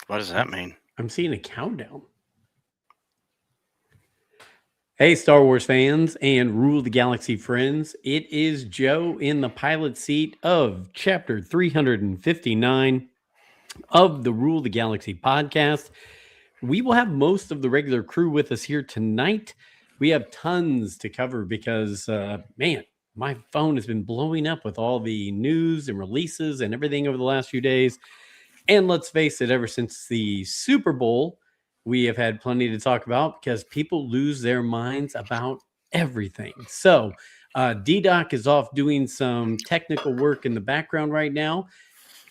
What does that mean? I'm seeing a countdown. Hey, Star Wars fans and Rule the Galaxy friends. It is Joe in the pilot seat of chapter 359 of the Rule the Galaxy podcast. We will have most of the regular crew with us here tonight. We have tons to cover because, man, my phone has been blowing up with all the news and releases and everything over the last few days. And let's face it, ever since the Super Bowl, we have had plenty to talk about because people lose their minds about everything. So, D-Doc is off doing some technical work in the background right now.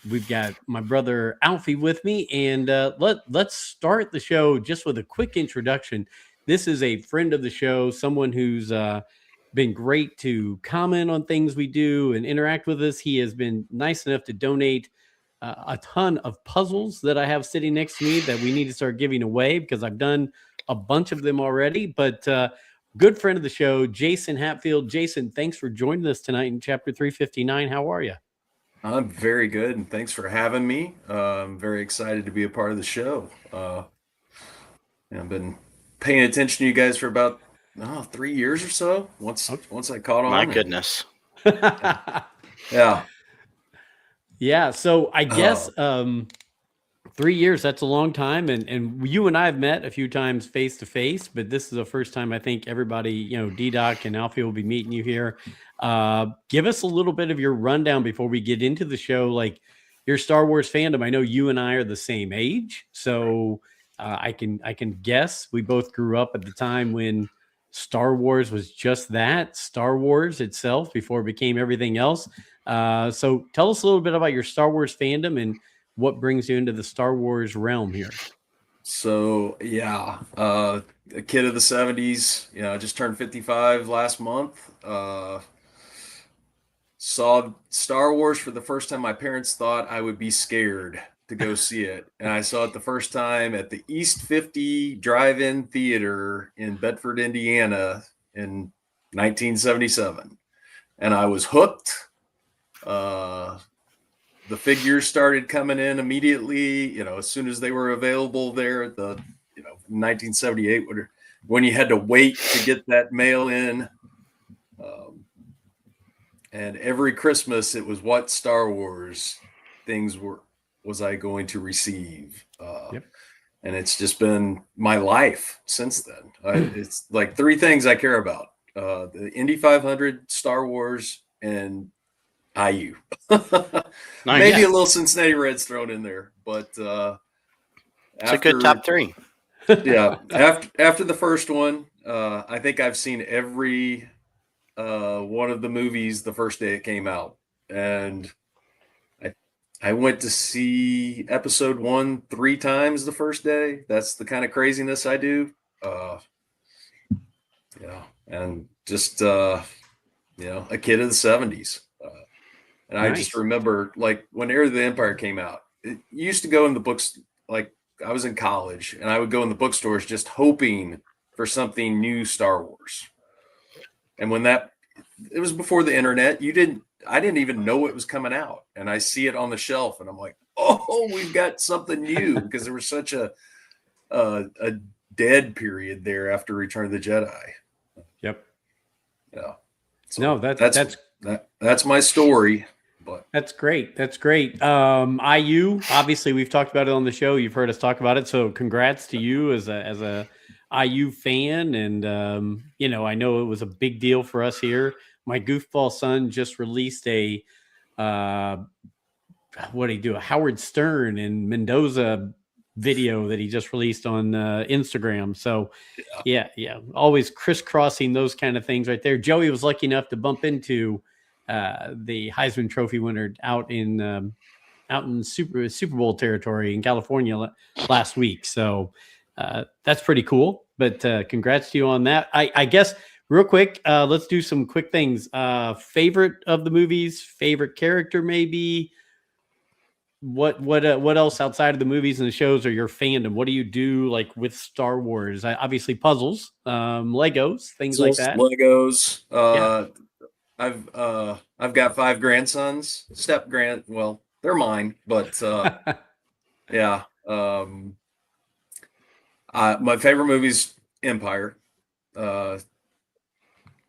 We've got my brother Alfie with me, and let's start the show just with a quick introduction. This is a friend of the show, someone who's been great to comment on things we do and interact with us. He has been nice enough to donate a ton of puzzles that I have sitting next to me that we need to start giving away because I've done a bunch of them already. But good friend of the show, Jason Hatfield. Jason, thanks for joining us tonight in chapter 359. How are you? I'm very good, and thanks for having me. I'm very excited to be a part of the show. I've been paying attention to you guys for about 3 years or so. Once I caught on. My goodness. Yeah. Yeah. So I guess 3 years, that's a long time. And you and I have met a few times face to face, but this is the first time I think everybody, D-Doc and Alfie will be meeting you here. Give us a little bit of your rundown before we get into the show, like your Star Wars fandom. I know you and I are the same age, so I can guess we both grew up at the time when Star Wars was just that, Star Wars itself, before it became everything else. So tell us a little bit about your Star Wars fandom and what brings you into the Star Wars realm here. So yeah, a kid of the 70s. I just turned 55 last month. Saw Star Wars for the first time. My parents thought I would be scared to go see it, and I saw it the first time at the East 50 Drive-In Theater in Bedford, Indiana, in 1977, and I was hooked. The figures started coming in immediately, as soon as they were available there at the, 1978, when you had to wait to get that mail in. And every Christmas, it was what Star Wars things was I going to receive. Yep. And it's just been my life since then. It's like three things I care about: the Indy 500, Star Wars, and IU. Maybe a little Cincinnati Reds thrown in there, but it's a good top three. Yeah, after the first one, I think I've seen every one of the movies the first day it came out, and I went to see episode 1 3 times the first day. That's the kind of craziness I do. Yeah, and just a kid of the 70s. And nice. I just remember, like, when Heir of the Empire came out, it used to go in the books, like, I was in college, and I would go in the bookstores just hoping for something new Star Wars. And when it was before the internet, I didn't even know it was coming out. And I see it on the shelf, and I'm like, oh, we've got something new, because there was such a dead period there after Return of the Jedi. Yep. Yeah. So no, that's my story. But that's great. That's great. IU, obviously we've talked about it on the show. You've heard us talk about it. So congrats to you as a IU fan. And, I know it was a big deal for us here. My goofball son just released a Howard Stern and Mendoza video that he just released on Instagram. So yeah, always crisscrossing those kind of things right there. Joey was lucky enough to bump into the Heisman Trophy winner out in Super Bowl territory in California last week. So that's pretty cool. But congrats to you on that. I guess real quick, let's do some quick things. Favorite of the movies, favorite character, maybe. What else outside of the movies and the shows are your fandom? What do you do like with Star Wars? Obviously puzzles, Legos, things like that. Legos. I've got 5 grandsons. Well, they're mine, but yeah. My favorite movie is Empire. Of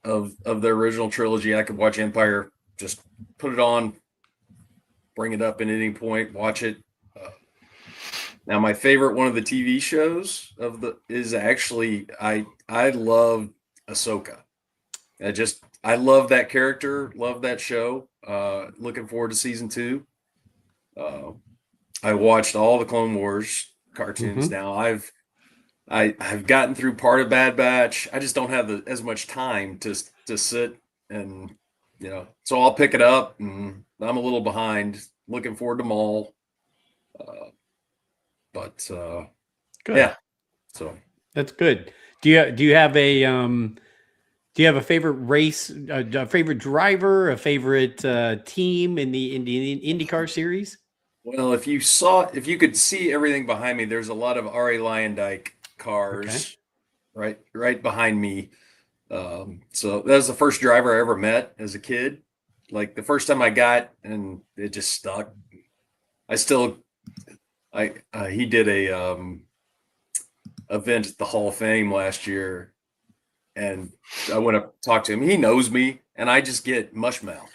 the original trilogy, I could watch Empire, just put it on, bring it up at any point, watch it. Now, my favorite one of the TV shows is actually I love Ahsoka. I love that character, love that show. Looking forward to season 2. I watched all the Clone Wars cartoons. Now I've gotten through part of Bad Batch. I just don't have as much time to sit and so I'll pick it up, and I'm a little behind. Looking forward to Maul. Good. Yeah, so that's good. Do you have a favorite race, a favorite driver, a favorite team in the IndyCar series? Well, if you could see everything behind me, there's a lot of Arie Luyendyk cars right behind me. So that was the first driver I ever met as a kid. Like the first time I got, and it just stuck. He did a event at the Hall of Fame last year, and I went up to talk to him. He knows me, and I just get mush mouth.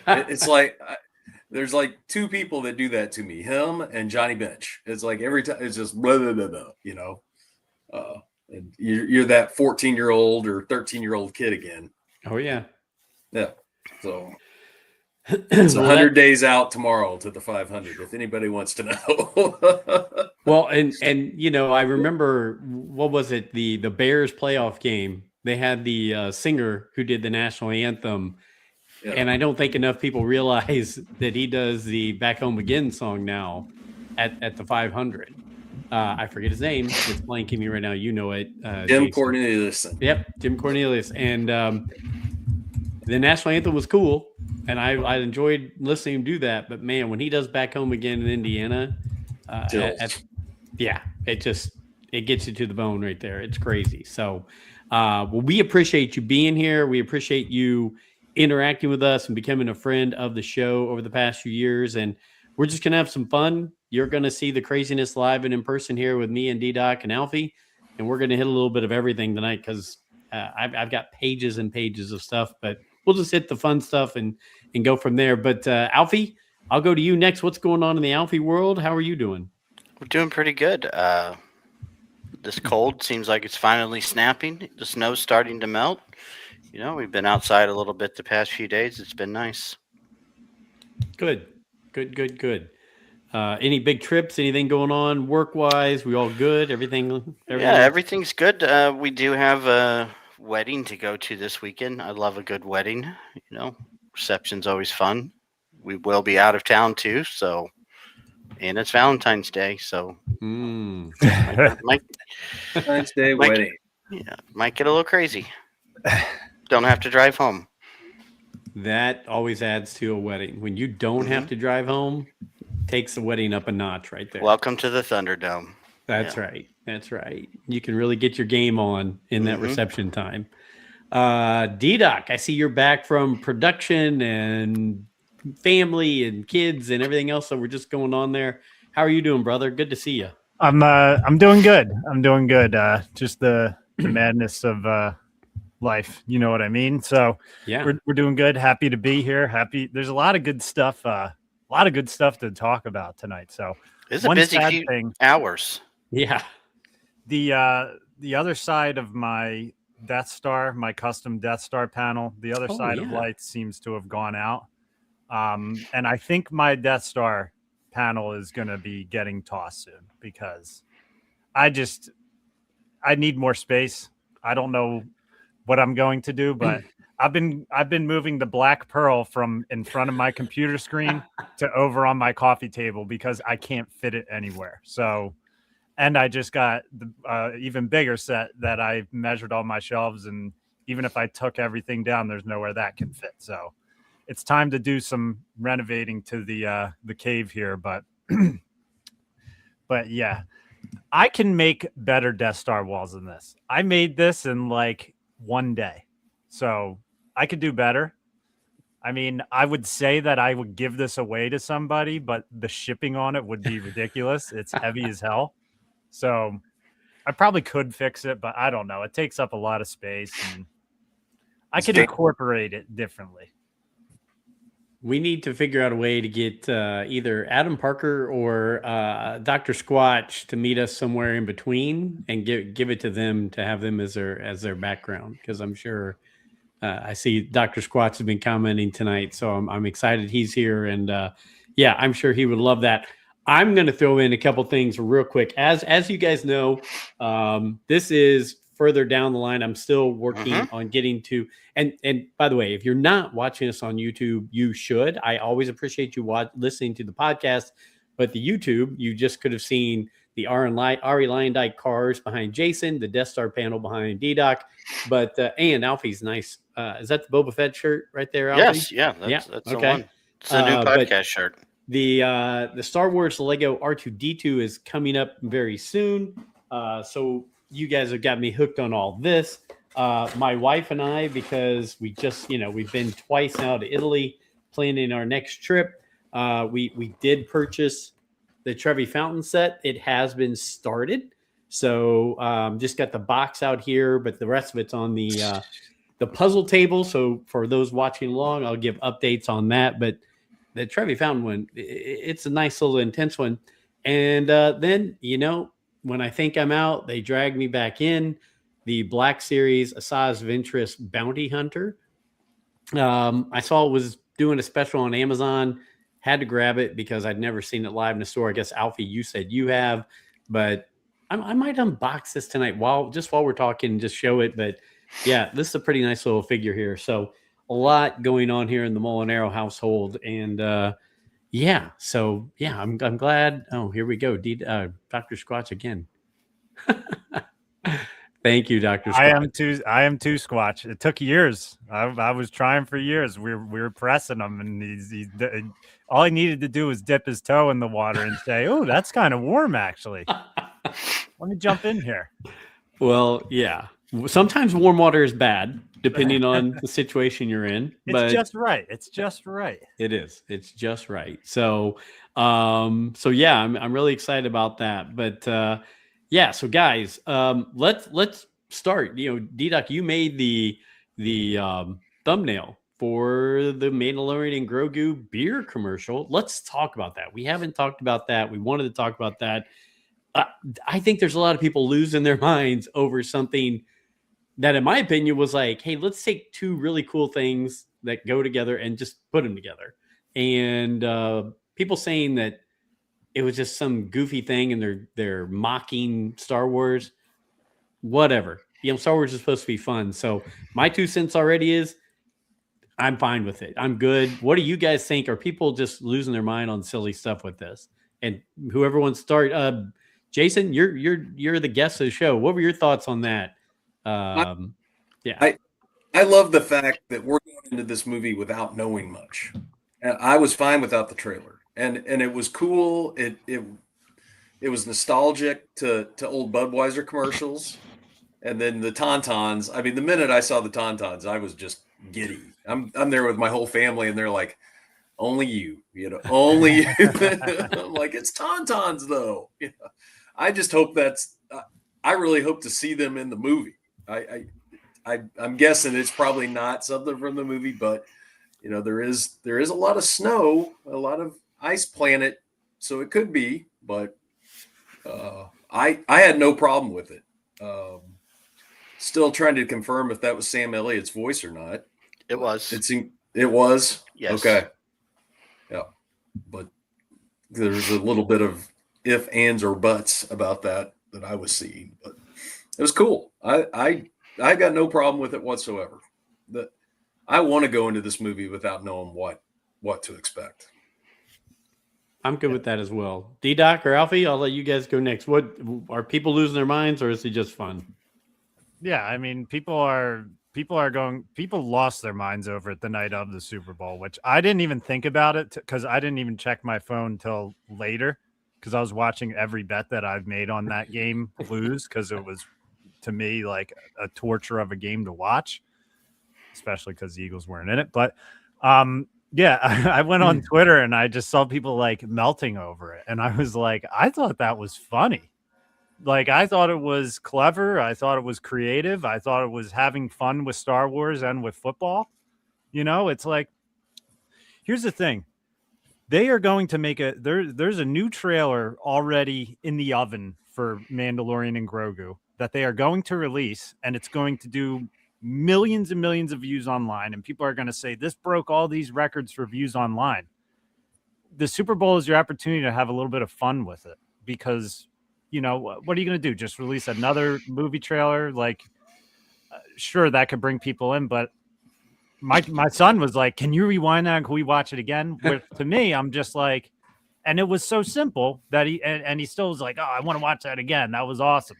It's like there's like 2 people that do that to me, him and Johnny Bench. It's like every time it's just blah, blah, blah, blah, and you're that 14-year-old or 13-year-old kid again. Oh yeah. So it's 100 days out tomorrow to the 500. If anybody wants to know. Well, and I remember, what was it? The Bears playoff game. They had the singer who did the national anthem. Yeah. And I don't think enough people realize that he does the Back Home Again song now at the 500. I forget his name. It's blanking me right now. You know it. Jim Cornelius. Yep, Jim Cornelius. And the national anthem was cool, and I enjoyed listening to him do that. But man, when he does Back Home Again in Indiana, it gets you to the bone right there. It's crazy. So, well, we appreciate you being here. We appreciate you interacting with us and becoming a friend of the show over the past few years. And we're just going to have some fun. You're going to see the craziness live and in person here with me and D-Doc and Alfie. And we're going to hit a little bit of everything tonight because I've got pages and pages of stuff, but we'll just hit the fun stuff and go from there. But Alfie, I'll go to you next. What's going on in the Alfie world? How are you doing? We're doing pretty good. This cold seems like it's finally snapping. The snow's starting to melt. We've been outside a little bit the past few days. It's been nice. Good. Any big trips? Anything going on work-wise? We all good? Everything? Yeah, everything's good. We do have a wedding to go to this weekend. I love a good wedding. Reception's always fun. We will be out of town too, and it's Valentine's Day, so Valentine's Day wedding. Yeah, might get a little crazy. Don't have to drive home. That always adds to a wedding. When you don't have to drive home, takes the wedding up a notch right there. Welcome to the Thunderdome. That's right. You can really get your game on in that reception time. D-Doc, I see you're back from production and family and kids and everything else that we're just going on there. How are you doing, brother? Good to see you. I'm doing good. Just the madness of life. You know what I mean? So yeah, we're doing good. Happy to be here. There's a lot of good stuff. A lot of good stuff to talk about tonight. So it's a busy few hours. Yeah. The other side of my Death Star, my custom Death Star panel, the other side of lights seems to have gone out. And I think my Death Star panel is going to be getting tossed soon because I need more space. I don't know what I'm going to do, but I've been moving the black pearl from in front of my computer screen to over on my coffee table because I can't fit it anywhere. So, and I just got the even bigger set that I measured all my shelves, and even if I took everything down, there's nowhere that can fit. So it's time to do some renovating to the cave here, but yeah, I can make better Death Star walls than this. I made this in like one day, so I could do better. I mean, I would say that I would give this away to somebody, but the shipping on it would be ridiculous. It's heavy as hell. So I probably could fix it, but I don't know. It takes up a lot of space, and I could incorporate it differently. We need to figure out a way to get either Adam Parker or Dr. Squatch to meet us somewhere in between and give it to them to have them as their background, because I'm sure I see Dr. Squatch has been commenting tonight, so I'm excited he's here, and yeah, I'm sure he would love that. I'm going to throw in a couple things real quick. As you guys know, this is further down the line. I'm still working on getting to, and by the way, if you're not watching us on YouTube, you should. I always appreciate you listening to the podcast, but the YouTube, you just could have seen the Ari Lyondike cars behind Jason, the Death Star panel behind D-Doc, but and Alfie's nice. Is that the Boba Fett shirt right there, Alfie? Yes, yeah, that's okay. The one. It's a new podcast shirt. The Star Wars Lego R2-D2 is coming up very soon. So you guys have got me hooked on all this. My wife and I, because we just, we've been twice now to Italy, planning our next trip. We did purchase the Trevi Fountain set. It has been started. So just got the box out here, but the rest of it's on the puzzle table. So for those watching along, I'll give updates on that. But the Trevi Fountain one, it's a nice little intense one. And then, when I think I'm out, they drag me back in. The Black Series Asajj Ventress Bounty Hunter. I saw it was doing a special on Amazon. Had to grab it because I'd never seen it live in the store. I guess, Alfie, you said you have. But I might unbox this tonight while we're talking, just show it. But, yeah, this is a pretty nice little figure here. So a lot going on here in the Molinaro household. And, yeah, so yeah, I'm glad. Oh, here we go. Dr. Squatch again. Thank you, Dr. Squatch. I am too Squatch. It took years. I was trying for years. We were pressing him, and he's all he needed to do was dip his toe in the water and say, "Oh, that's kind of warm, actually. Let me jump in here." Well, yeah. Sometimes warm water is bad, depending on the situation you're in. It's just right. It's just right. It is. It's just right. So, yeah, I'm really excited about that. But yeah, so guys, let's start. D-Doc, you made the thumbnail for the Mandalorian and Grogu beer commercial. Let's talk about that. We haven't talked about that. We wanted to talk about that. I think there's a lot of people losing their minds over something that, in my opinion, was like, hey, let's take two really cool things that go together and just put them together. And people saying that it was just some goofy thing and they're mocking Star Wars. Whatever. Star Wars is supposed to be fun. So my 2 cents already is I'm fine with it. I'm good. What do you guys think? Are people just losing their mind on silly stuff with this? And whoever wants to start, Jason, you're the guest of the show. What were your thoughts on that? Yeah, I love the fact that we're going into this movie without knowing much. I was fine without the trailer, and it was cool. It was nostalgic to old Budweiser commercials, and then the Tauntauns. I mean, the minute I saw the Tauntauns, I was just giddy. I'm there with my whole family, and they're like, "Only you, only you." I'm like, "It's Tauntauns, though." I just hope I really hope to see them in the movie. I'm guessing it's probably not something from the movie, but there is a lot of snow, a lot of ice planet, so it could be. But I had no problem with it. Still trying to confirm if that was Sam Elliott's voice or not. It was. It was. Yes. Okay. Yeah, but there's a little bit of if, ands, or buts about that I was seeing, but it was cool. I got no problem with it whatsoever. I want to go into this movie without knowing what to expect. I'm good with that as well. D-Doc or Alfie, I'll let you guys go next. What are people losing their minds, or is it just fun? Yeah, I mean, people lost their minds over it the night of the Super Bowl, which I didn't even think about it because I didn't even check my phone till later because I was watching every bet that I've made on that game lose because it was, to me, like a torture of a game to watch, especially because the Eagles weren't in it. But Yeah, I went on Twitter and I just saw people like melting over it, and I was like, I thought that was funny. Like, I thought it was clever. I thought it was creative. I thought it was having fun with Star Wars and with football. You know, it's like, here's the thing. They are going to make there's a new trailer already in the oven for Mandalorian and Grogu that they are going to release, and it's going to do millions and millions of views online, and people are going to say this broke all these records for views online. The Super Bowl is your opportunity to have a little bit of fun with it, because you know, what are you going to do? Just release another movie trailer? Like, sure, that could bring people in, but my son was like, "Can you rewind that? Can we watch it again?" Which to me, I'm just like, and it was so simple that he still was like, "Oh, I want to watch that again. That was awesome."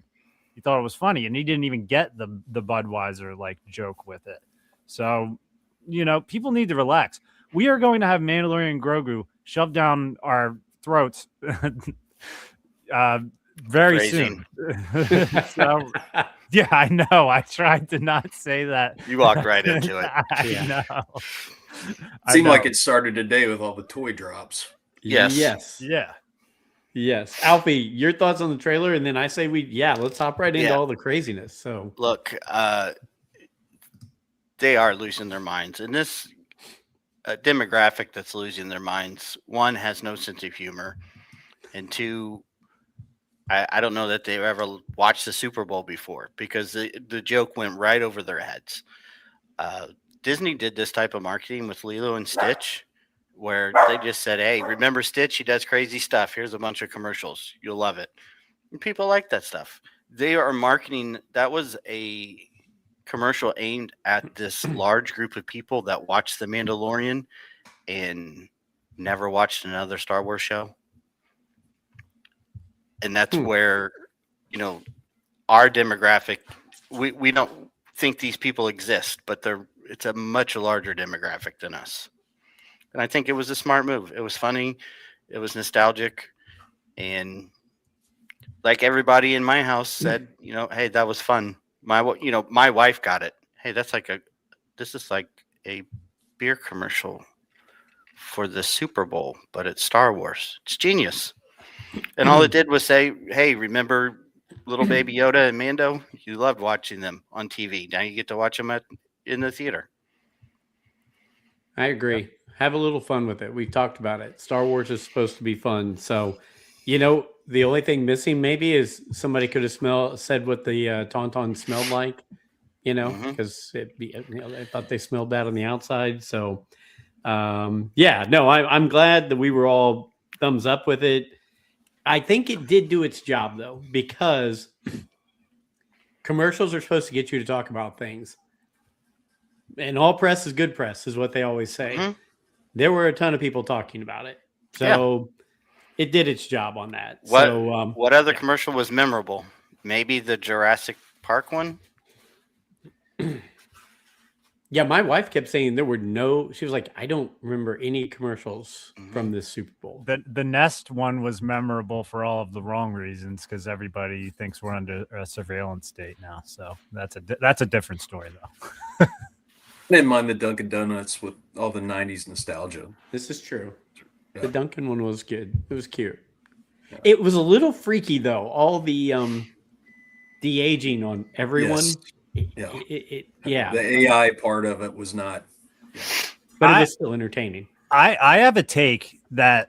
He thought it was funny, and he didn't even get the Budweiser like joke with it. So, you know, people need to relax. We are going to have Mandalorian and Grogu shoved down our throats very Phrasing. soon. So, yeah, I know. I tried to not say that. You walked right into it. I know. Seemed like it started today with all the toy drops. Yes. Yeah. Yes. Alfie, your thoughts on the trailer, and then I say let's hop right into all the craziness. So look, they are losing their minds, and this demographic that's losing their minds, one, has no sense of humor, and two, I don't know that they've ever watched the Super Bowl before, because the joke went right over their heads. Disney did this type of marketing with Lilo and Stitch, where they just said, "Hey, remember Stitch? He does crazy stuff. Here's a bunch of commercials. You'll love it." And people like that stuff. They are marketing. That was a commercial aimed at this large group of people that watched The Mandalorian and never watched another Star Wars show. And that's where, you know, our demographic, we don't think these people exist, but it's a much larger demographic than us. And I think it was a smart move. It was funny. It was nostalgic. And like everybody in my house said, you know, hey, that was fun. My wife got it. Hey, this is like a beer commercial for the Super Bowl, but it's Star Wars. It's genius. And all it did was say, hey, remember little baby Yoda and Mando? You loved watching them on TV. Now you get to watch them in the theater. I agree. Have a little fun with it. We've talked about it. Star Wars is supposed to be fun. So, you know, the only thing missing maybe is somebody could have said what the Tauntaun smelled like, you know, because I thought they smelled bad on the outside. So, I'm glad that we were all thumbs up with it. I think it did do its job, though, because commercials are supposed to get you to talk about things. And all press is good press, is what they always say. There were a ton of people talking about it. So it did its job on that. What other commercial was memorable? Maybe the Jurassic Park one? Yeah, my wife kept saying she was like, I don't remember any commercials from this Super Bowl. The Nest one was memorable for all of the wrong reasons, because everybody thinks we're under a surveillance state now. So that's a different story, though. I didn't mind the Dunkin' Donuts with all the 90s nostalgia. This is true. Yeah. The Dunkin' one was good. It was cute. Yeah. It was a little freaky, though. All the de-aging on everyone. Yes. The AI part of it was not. Yeah. But it was still entertaining. I have a take that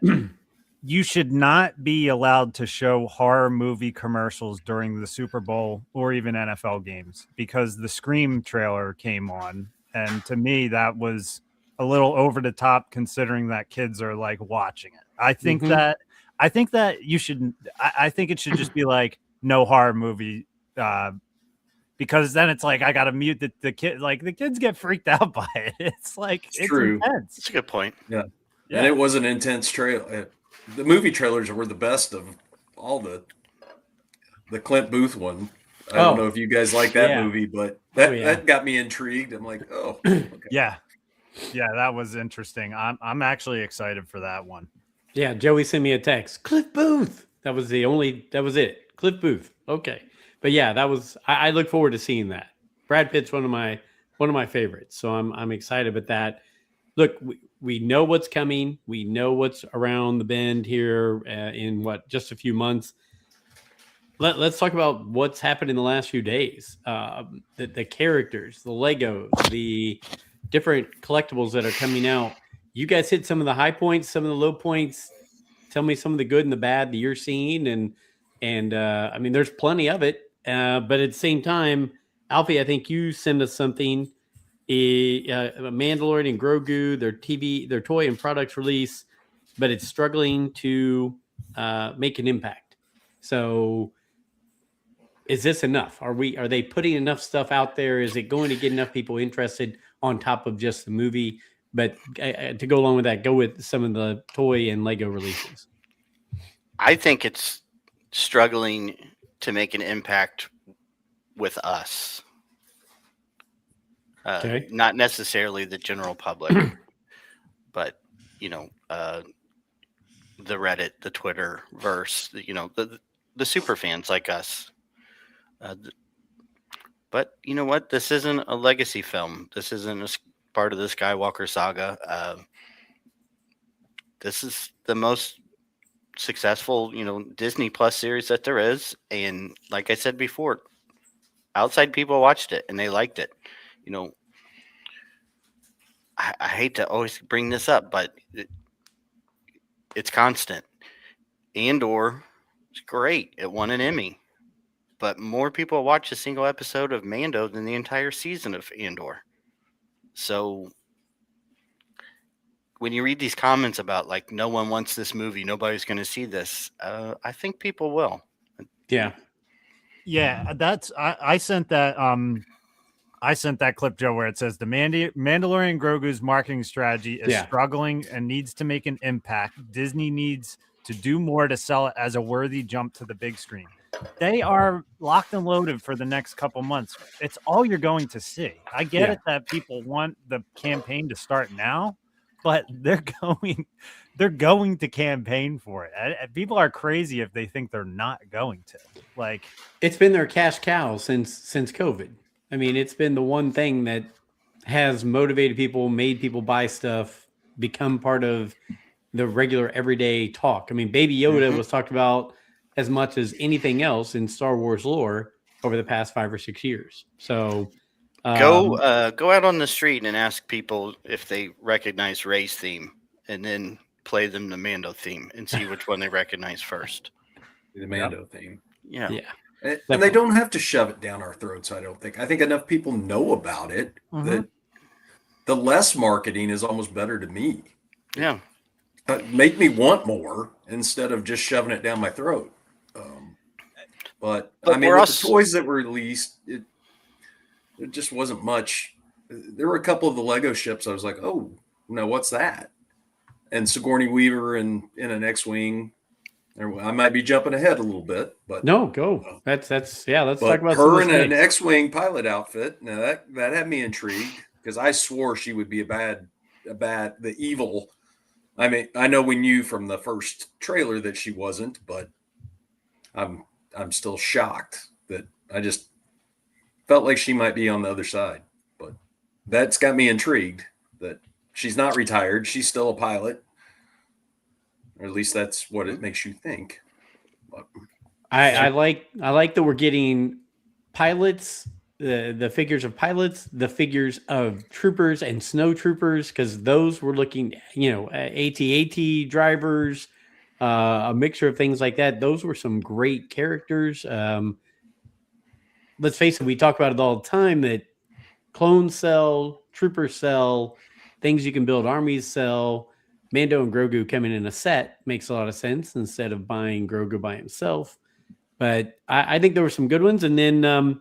you should not be allowed to show horror movie commercials during the Super Bowl or even NFL games, because the Scream trailer came on. And to me, that was a little over the top, considering that kids are like watching it. I think that you should. I think it should just be like no horror movie, because then it's like I got to mute the kid. Like the kids get freaked out by it. It's like it's true. Intense. It's a good point. Yeah, and it was an intense trailer. The movie trailers were the best of all the Clint Booth one. I don't know if you guys like that movie, but that got me intrigued. I'm like, okay. Yeah, that was interesting. I'm actually excited for that one. Yeah, Joey sent me a text. Cliff Booth. That was it. Cliff Booth. Okay, but yeah, that was. I look forward to seeing that. Brad Pitt's one of my favorites, so I'm excited about that. look, we know what's coming. We know what's around the bend here in just a few months. Let's talk about what's happened in the last few days. The characters, the Legos, the different collectibles that are coming out. You guys hit some of the high points, some of the low points. Tell me some of the good and the bad that you're seeing, and I mean, there's plenty of it. But at the same time, Alfie, I think you send us something. Mandalorian and Grogu, their toy and products release, but it's struggling to make an impact. So is this enough? Are they putting enough stuff out there? Is it going to get enough people interested on top of just the movie? But to go along with that, go with some of the toy and Lego releases. I think it's struggling to make an impact with us. Okay. Not necessarily the general public, but the Reddit, the Twitter verse, the super fans like us. But you know what? This isn't a legacy film. This isn't a part of the Skywalker saga. This is the most successful, Disney Plus series that there is. And like I said before, outside people watched it and they liked it. I hate to always bring this up, but it's constant. Andor is great. It won an Emmy. But more people watch a single episode of Mando than the entire season of Andor. So when you read these comments about like no one wants this movie, nobody's going to see this, I think people will. Yeah. I sent that. I sent that clip, Joe, where it says the Mandalorian Grogu's marketing strategy is struggling and needs to make an impact. Disney needs to do more to sell it as a worthy jump to the big screen. They are locked and loaded for the next couple months. It's all you're going to see. I get it that people want the campaign to start now, but they're going to campaign for it. People are crazy if they think they're not going to. Like, it's been their cash cow since COVID. I mean, it's been the one thing that has motivated people, made people buy stuff, become part of the regular everyday talk. I mean, Baby Yoda was talked about as much as anything else in Star Wars lore over the past 5 or 6 years. So go out on the street and ask people if they recognize Rey's theme, and then play them the Mando theme and see which one they recognize first. The Mando theme. Yeah. And they don't have to shove it down our throats, I don't think. I think enough people know about it that the less marketing is almost better to me. Yeah. Make me want more instead of just shoving it down my throat. But I mean, with the toys that were released, it just wasn't much. There were a couple of the Lego ships I was like, oh, no, what's that? And Sigourney Weaver in an X-Wing. I might be jumping ahead a little bit, but no, go. Let's talk about her in an X-Wing pilot outfit. Now that had me intrigued because I swore she would be the evil. I mean, I know we knew from the first trailer that she wasn't, but I'm still shocked that I just felt like she might be on the other side. But that's got me intrigued that she's not retired. She's still a pilot. Or at least that's what it makes you think. But, I like that we're getting pilots, the figures of pilots, the figures of troopers and snow troopers, because those were looking, AT-AT drivers, a mixture of things like that. Those were some great characters. Let's face it, we talk about it all the time that clones sell, troopers sell, things you can build armies sell. Mando and Grogu coming in a set makes a lot of sense instead of buying Grogu by himself. But I think there were some good ones. And then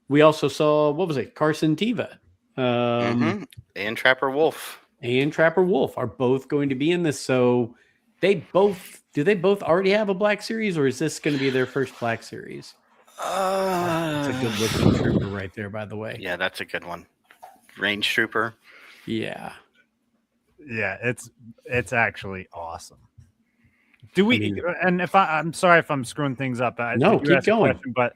we also saw, what was it? Carson Teva. And Trapper Wolf. And Trapper Wolf are both going to be in this. So do they both already have a Black Series, or is this going to be their first Black Series? That's a good looking trooper right there, by the way. Yeah, that's a good one. Range trooper. Yeah. Yeah, it's actually awesome. And if I'm sorry if I'm screwing things up. No, keep going. But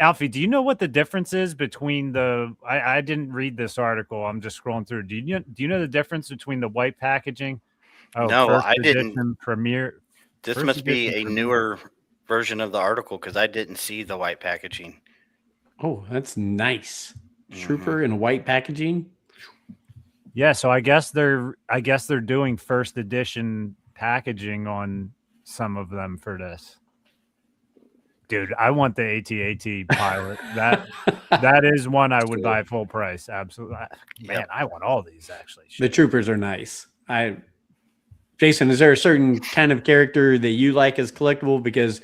Alfie, do you know what the difference is between the? I didn't read this article. I'm just scrolling through. Do you know the difference between the white packaging? Oh, No, first I didn't. edition premiere. This First must be edition a premiere. newer version of the article because I didn't see the white packaging. Oh, that's nice. Mhm. Trooper in white packaging. Yeah, so I guess they're doing first edition packaging on some of them for this. Dude, I want the AT-AT pilot. That is one I would buy full price. Absolutely. Man, I want all these actually. The troopers are nice. Jason, is there a certain kind of character that you like as collectible? Because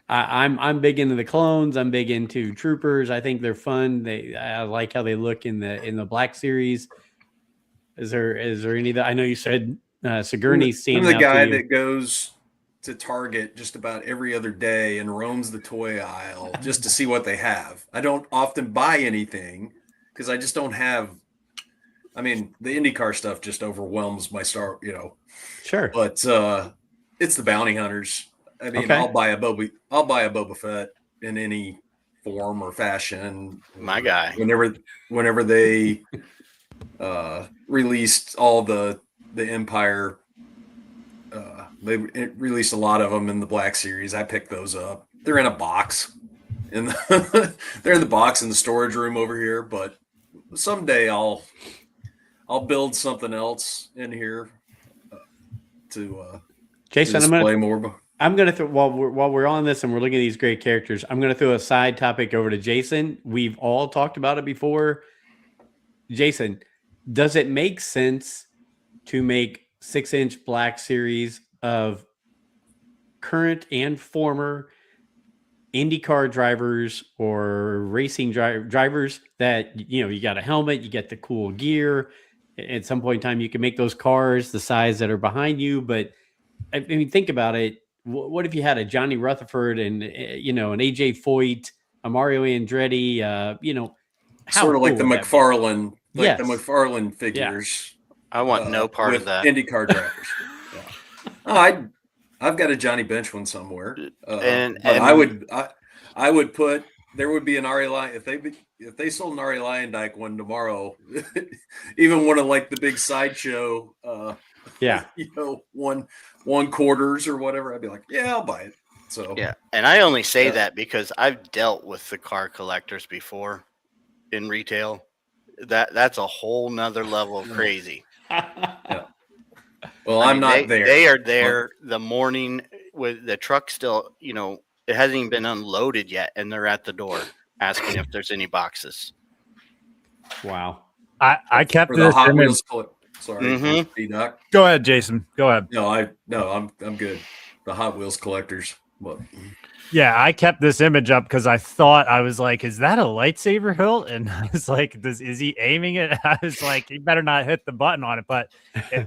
I'm big into the clones. I'm big into troopers. I think they're fun. I like how they look in the Black Series. Is there any that I know you said Sigourney's standing I'm the out guy to you? that goes to Target just about every other day and roams the toy aisle just to see what they have. I don't often buy anything because I just don't have. I mean, the IndyCar stuff just overwhelms my star, Sure. But it's the bounty hunters. I mean, Okay. I'll buy a Boba Fett in any form or fashion. My guy. Whenever they released all the Empire, they released a lot of them in the Black Series. I picked those up. They're in a box, they're in the box in the storage room over here. But someday I'll build something else in here to Jason, display more. I'm gonna throw while we're on this and we're looking at these great characters. I'm gonna throw a side topic over to Jason. We've all talked about it before. Jason, does it make sense to make 6-inch Black Series of current and former IndyCar drivers or racing drivers that, you got a helmet, you get the cool gear. At some point in time, you can make those cars the size that are behind you. But I mean, think about it. What if you had a Johnny Rutherford and, an AJ Foyt, a Mario Andretti, how sort of cool like the would that be? McFarlane, Yes. the McFarlane figures. I want no part of that. IndyCar drivers. Yeah. I've got a Johnny Bench one somewhere, And I would put there would be an Ari Lion if they sold an Ari Lyondike one tomorrow, even one of like the big sideshow, one quarters or whatever. I'd be like, yeah, I'll buy it. So yeah, and I only say that because I've dealt with the car collectors before in retail. That's a whole nother level of crazy. Yeah. Well, I'm not there. They are there the morning with the truck still, it hasn't even been unloaded yet, and they're at the door asking if there's any boxes. Wow. I kept for this the Hot image. Wheels. Sorry, D-Doc. Go ahead, Jason. Go ahead. No, I'm good. The Hot Wheels collectors. What? Yeah, I kept this image up because I was like, is that a lightsaber hilt? And I was like, is he aiming it? I was like, he better not hit the button on it. But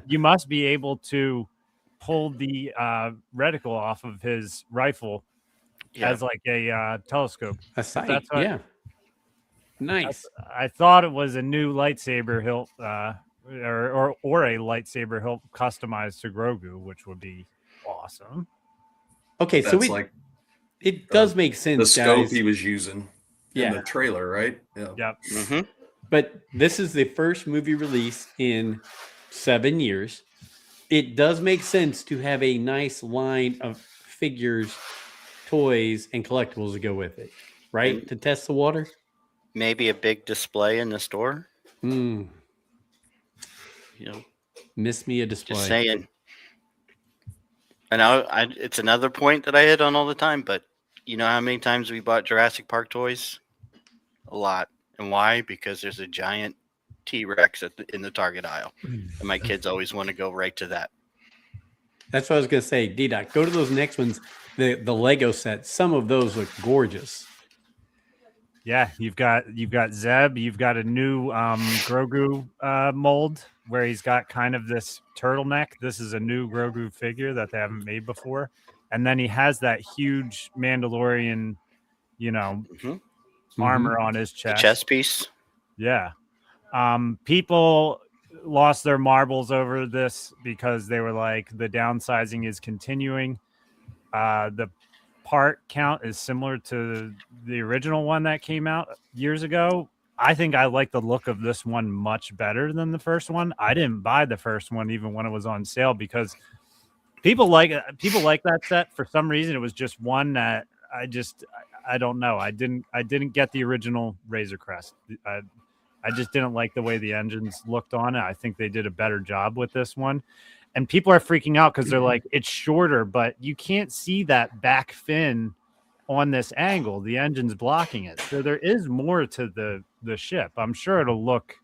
you must be able to pull the reticle off of his rifle as like a telescope. A sight, yeah. Nice. I thought it was a new lightsaber hilt or a lightsaber hilt customized to Grogu, which would be awesome. Okay, so it does make sense. The scope guys. he was using in the trailer, right? Yeah. Yep. Mm-hmm. But this is the first movie release in 7 years. It does make sense to have a nice line of figures, toys, and collectibles to go with it, right? To test the water. Maybe a big display in the store. Miss me a display. Just saying. And it's another point that I hit on all the time, but you know how many times we bought Jurassic Park toys? A lot. And why? Because there's a giant T-Rex in the Target aisle. And my kids always want to go right to that. That's what I was going to say. D-Doc, go to those next ones. The Lego set. Some of those look gorgeous. Yeah, you've got Zeb. You've got a new Grogu mold where he's got kind of this turtleneck. This is a new Grogu figure that they haven't made before, and then he has that huge Mandalorian, armor on his chest. The chest piece. Yeah. People lost their marbles over this because they were like, the downsizing is continuing. The part count is similar to the original one that came out years ago, I think I like the look of this one much better than the first one. I didn't buy the first one even when it was on sale because people like that set for some reason. It was just one that I don't know. I didn't get the original Razor Crest. I just didn't like the way the engines looked on it. I think they did a better job with this one. And people are freaking out because they're like, it's shorter, but you can't see that back fin on this angle. The engine's blocking it. So there is more to the ship. I'm sure it'll look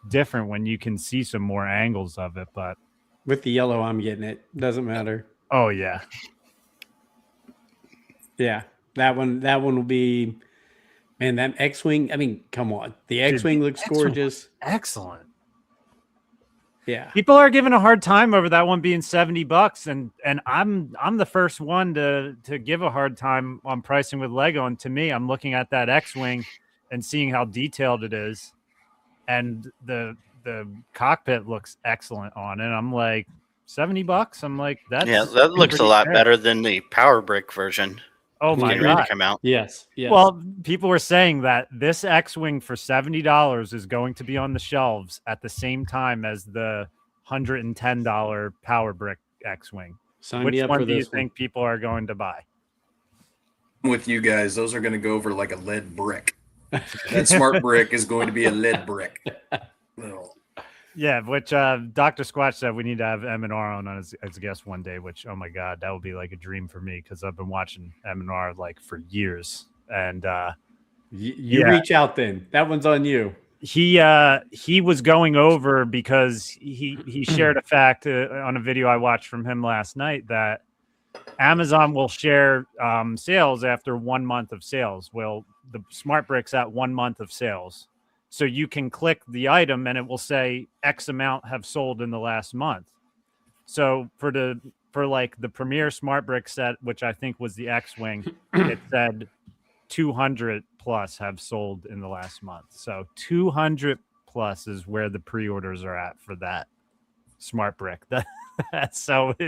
different when you can see some more angles of it, but with the yellow, I'm getting it. Doesn't matter. Oh yeah. Yeah. That one will be, man, that X-Wing. I mean, come on. The X-Wing looks gorgeous. Excellent. Yeah. People are giving a hard time over that one being $70, and I'm the first one to give a hard time on pricing with Lego. And to me, I'm looking at that X-Wing and seeing how detailed it is, and the cockpit looks excellent on it. I'm like, $70. I'm like, that looks a lot better than the Power Brick version. Oh my God. To come out. Yes. Well, people were saying that this X-Wing for $70 is going to be on the shelves at the same time as the $110 Power Brick X-Wing. Which one do you think people are going to buy? With you guys, those are going to go over like a lead brick. That smart brick is going to be a lead brick. No. Yeah, which Dr. Squatch said we need to have M&R on as a guest one day, which, oh my God, that would be like a dream for me because I've been watching M&R like for years. And you reach out then. That one's on you. He was going over because he shared a fact on a video I watched from him last night that Amazon will share sales after 1 month of sales. Well, the smart brick's at 1 month of sales. So you can click the item and it will say X amount have sold in the last month. So for like the premier smart brick set, which I think was the X-Wing, it said 200 plus have sold in the last month. So 200 plus is where the pre-orders are at for that smart brick. That's not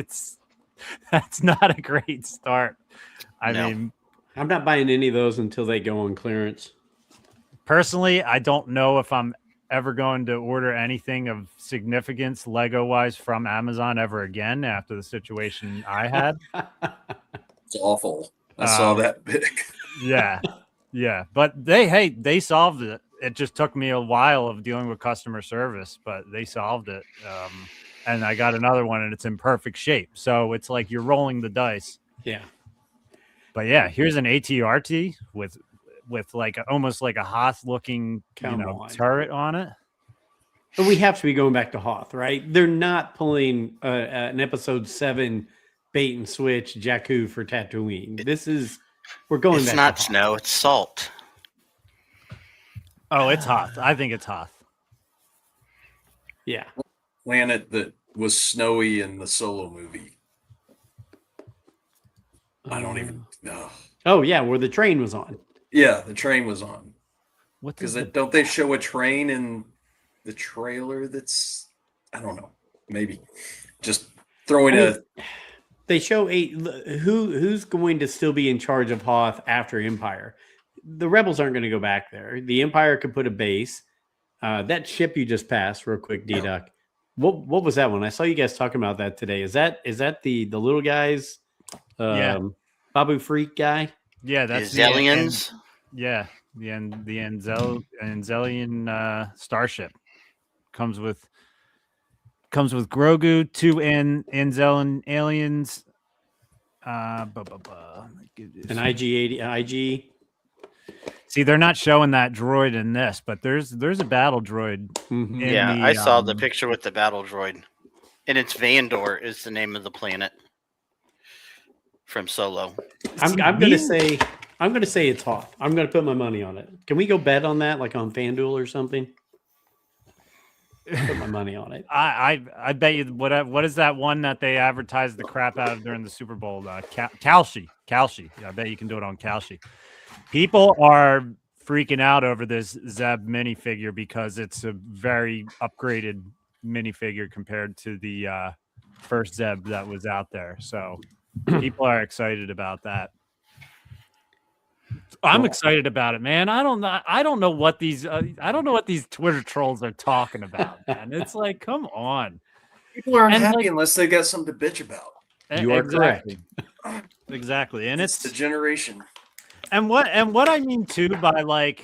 a great start. I mean, I'm not buying any of those until they go on clearance. Personally, I don't know if I'm ever going to order anything of significance Lego-wise from Amazon ever again after the situation I had. It's awful. I saw that pic. Yeah. But they solved it. It just took me a while of dealing with customer service, but they solved it. And I got another one, and it's in perfect shape. So it's like you're rolling the dice. Yeah. But yeah, here's an ATRT with like almost like a Hoth looking turret on it. But we have to be going back to Hoth, right? They're not pulling an episode 7 bait and switch Jakku for Tatooine. We're going back. It's not snow, it's salt. Oh, it's Hoth. I think it's Hoth. Yeah. Planet that was snowy in the Solo movie. I don't even know. Oh yeah, where the train was on. Yeah, the train was on. Because don't they show a train in the trailer? That's, I don't know. Maybe just throwing They show who's going to still be in charge of Hoth after Empire. The Rebels aren't going to go back there. The Empire could put a base. That ship you just passed, real quick, D-Duck. What was that one? I saw you guys talking about that today. Is that the little guys? Babu Freak guy. Yeah, that's the aliens. Yeah, the Anzelian starship comes with Grogu, 2 Anzelian aliens, an IG-80 IG. See, they're not showing that droid in this, but there's a battle droid. Mm-hmm. I saw the picture with the battle droid, and it's Vandor is the name of the planet from Solo. I'm gonna say it's Hoth. I'm gonna put my money on it. Can we go bet on that, like on FanDuel or something? Put my money on it. I bet you what is that one that they advertised the crap out of during the Super Bowl? Kalshi. I bet you can do it on Kalshi. People are freaking out over this Zeb minifigure because it's a very upgraded minifigure compared to the first Zeb that was out there. So people are excited about that. I'm excited about it, man. I don't know what these Twitter trolls are talking about, man. It's like, come on. People aren't happy unless they got something to bitch about. You are correct. Exactly. And it's the generation. And what I mean too by the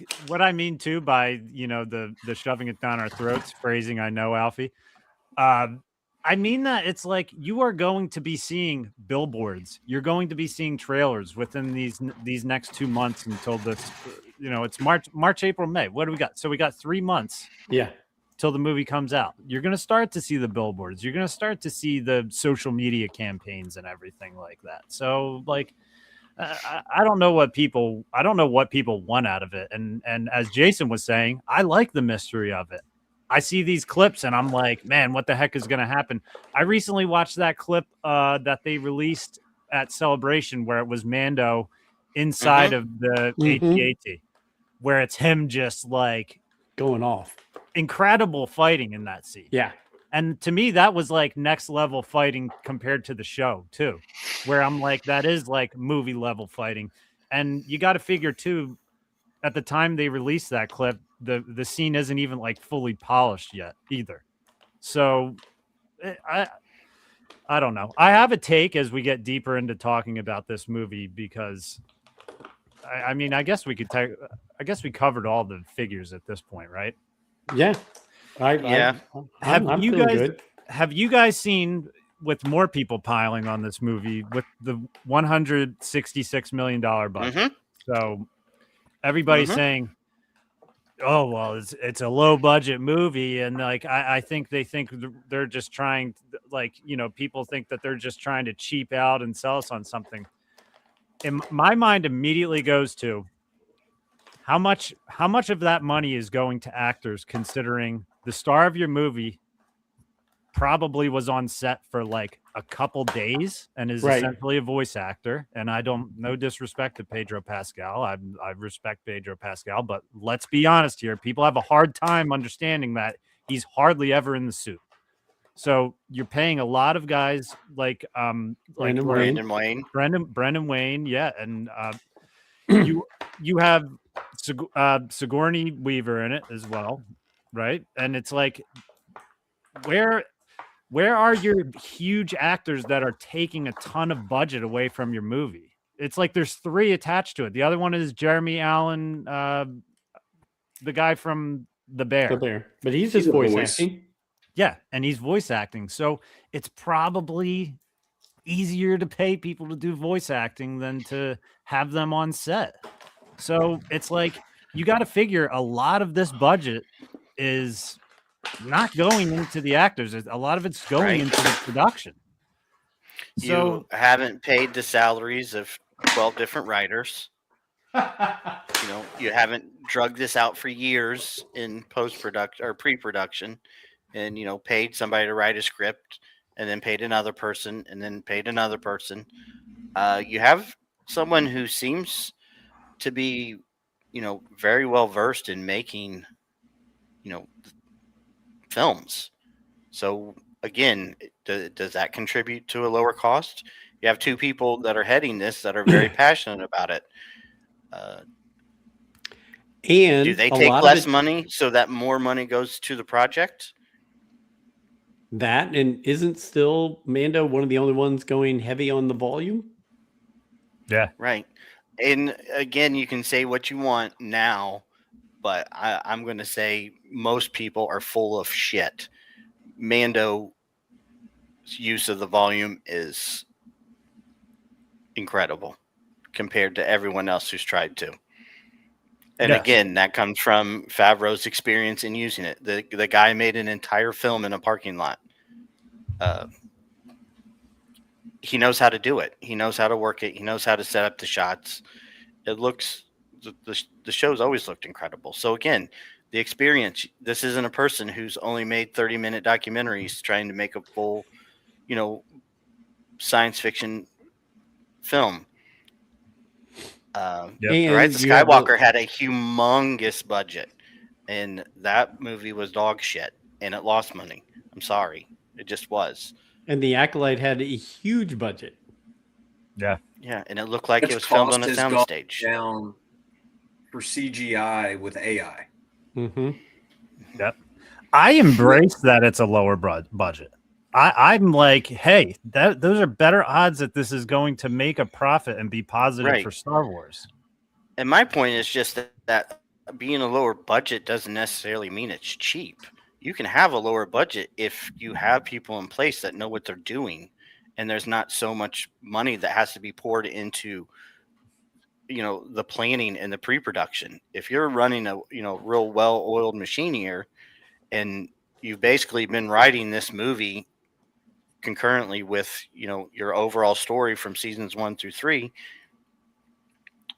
shoving it down our throats phrasing, I know, Alfie. I mean that it's like you are going to be seeing billboards. You're going to be seeing trailers within these next 2 months until this, it's March, April, May. What do we got? So we got 3 months. Yeah. Till the movie comes out. You're going to start to see the billboards. You're going to start to see the social media campaigns and everything like that. So like, I don't know what people want out of it. And as Jason was saying, I like the mystery of it. I see these clips and I'm like, man, what the heck is going to happen? I recently watched that clip that they released at Celebration where it was Mando inside of the AT-AT, where it's him just like going off. Incredible fighting in that scene. Yeah. And to me, that was like next level fighting compared to the show too, where I'm like, that is like movie level fighting. And you got to figure too, at the time they released that clip, the scene isn't even like fully polished yet either. So I don't know. I have a take as we get deeper into talking about this movie because I mean, I guess we covered all the figures at this point, right? Yeah. Have you guys seen, with more people piling on this movie, with the $166 million budget? So everybody's saying, oh, well, it's a low budget movie. And like, I think they're just trying, like, people think that they're just trying to cheap out and sell us on something. And my mind immediately goes to how much of that money is going to actors, considering the star of your movie probably was on set for like a couple days and is essentially a voice actor. And no disrespect to Pedro Pascal. I respect Pedro Pascal, but let's be honest here. People have a hard time understanding that he's hardly ever in the suit. So you're paying a lot of guys like Brendan Wayne, yeah, and you have Sigourney Weaver in it as well, right? And it's like, where are your huge actors that are taking a ton of budget away from your movie? It's like there's 3 attached to it. The other one is Jeremy Allen, the guy from The Bear. But he's just voice acting. Yeah, and he's voice acting. So it's probably easier to pay people to do voice acting than to have them on set. So it's like, you got to figure a lot of this budget is not going into the actors. A lot of it's going into the production. You haven't paid the salaries of 12 different writers. You haven't drugged this out for years in post-production or pre-production and, paid somebody to write a script and then paid another person and then paid another person. You have someone who seems to be, very well versed in making, films. So again, does that contribute to a lower cost? You have 2 people that are heading this that are very passionate about it. And do they take less money so that more money goes to the project? That, and isn't still Mando one of the only ones going heavy on the volume? Yeah. Right. And again, you can say what you want now, but I'm going to say most people are full of shit. Mando's use of the volume is incredible compared to everyone else who's tried to. And again, that comes from Favreau's experience in using it. The guy made an entire film in a parking lot. He knows how to do it. He knows how to work it. He knows how to set up the shots. It looks, the show's always looked incredible. So again, the experience, this isn't a person who's only made 30-minute documentaries trying to make a full, science fiction film. Rise of Skywalker had a humongous budget, and that movie was dog shit, and it lost money. I'm sorry. It just was. And The Acolyte had a huge budget. Yeah. Yeah, and it looked like it was filmed on a soundstage. Down for CGI with AI. Mm-hmm. Yep. I embrace that it's a lower budget. I'm like, hey, those are better odds that this is going to make a profit and be positive Right. for Star Wars. And my point is just that being a lower budget doesn't necessarily mean it's cheap. You can have a lower budget if you have people in place that know what they're doing, and there's not so much money that has to be poured into the planning and the pre-production. If you're running a real well-oiled machine here, and you've basically been writing this movie concurrently with your overall story from seasons 1 through 3,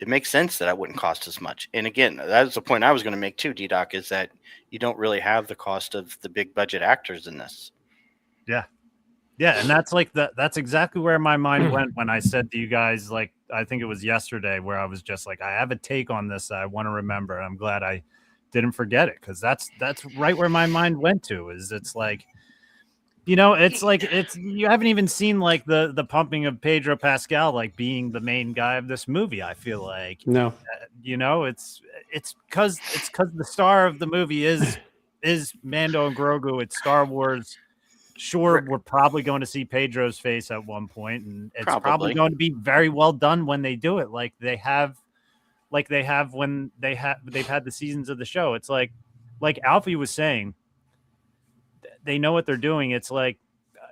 it makes sense that it wouldn't cost as much. And again, that's the point I was going to make too, D-Doc, is that you don't really have the cost of the big budget actors in this. Yeah, and that's exactly where my mind went when I said to you guys, like, I think it was yesterday, where I was just like, I have a take on this that I want to remember, and I'm glad I didn't forget it, because that's right where my mind went to. Is it's like, it's you haven't even seen like the pumping of Pedro Pascal like being the main guy of this movie. I feel like No. it's because the star of the movie is Mando and Grogu. It's Star Wars. Sure, we're probably going to see Pedro's face at one point, and it's probably going to be very well done when they do it, like they have when they've had the seasons of the show. It's like Alfie was saying, they know what they're doing. It's like,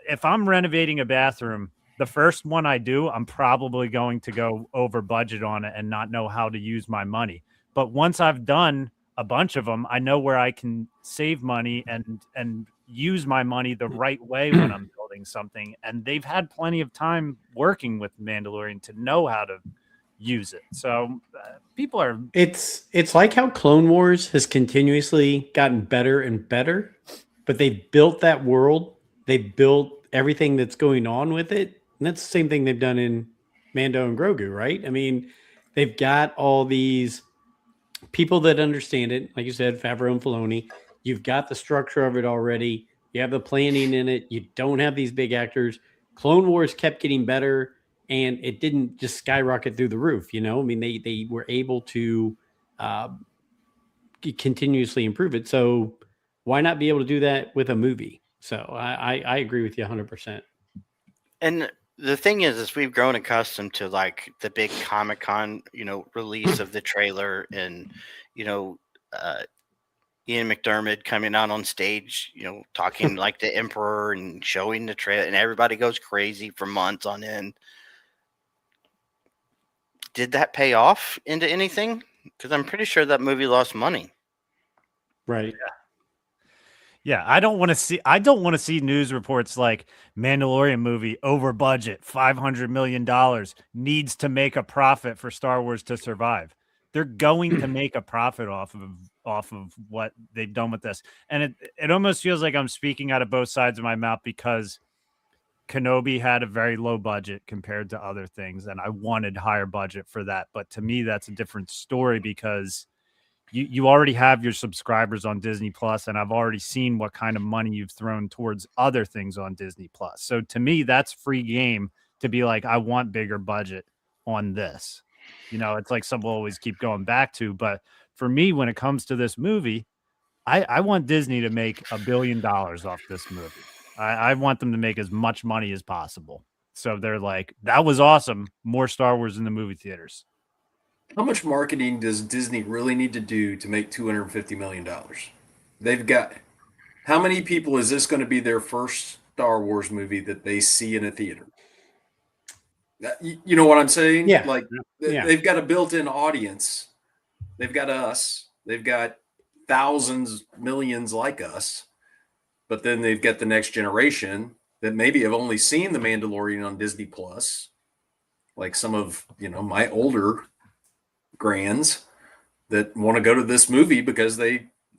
if I'm renovating a bathroom, the first one I do, I'm probably going to go over budget on it and not know how to use my money. But once I've done a bunch of them, I know where I can save money and use my money the right way when I'm building something. And they've had plenty of time working with Mandalorian to know how to use it. So people are. It's like how Clone Wars has continuously gotten better and better, but they built that world. They built everything that's going on with it. And that's the same thing they've done in Mando and Grogu, right? I mean, they've got all these people that understand it. Like you said, Favreau and Filoni. You've got the structure of it already. You have the planning in it. You don't have these big actors. Clone Wars kept getting better, and it didn't just skyrocket through the roof. I mean, they were able to uh, continuously improve it. So why not be able to do that with a movie? So I agree with you 100%. And the thing is we've grown accustomed to like the big Comic-Con, release of the trailer, and Ian McDermott coming out on stage, talking like the Emperor and showing the trailer, and everybody goes crazy for months on end. Did that pay off into anything? Because I'm pretty sure that movie lost money. Right. Yeah, I don't want to see news reports like Mandalorian movie over budget, $500 million, needs to make a profit for Star Wars to survive. They're going to make a profit off of what they've done with this. And it almost feels like I'm speaking out of both sides of my mouth, because Kenobi had a very low budget compared to other things, and I wanted higher budget for that. But to me, that's a different story, because you already have your subscribers on Disney Plus, and I've already seen what kind of money you've thrown towards other things on Disney Plus. So to me, that's free game to be like, I want bigger budget on this. It's like some will always keep going back to. But for me, when it comes to this movie, I want Disney to make $1 billion off this movie. I want them to make as much money as possible. So they're like, that was awesome. More Star Wars in the movie theaters. How much marketing does Disney really need to do to make $250 million? They've got, how many people is this going to be their first Star Wars movie that they see in a theater? You know what I'm saying? Yeah. Like they've got a built-in audience. They've got us. They've got thousands, millions like us. But then they've got the next generation that maybe have only seen The Mandalorian on Disney Plus, like some of my older grands that want to go to this movie because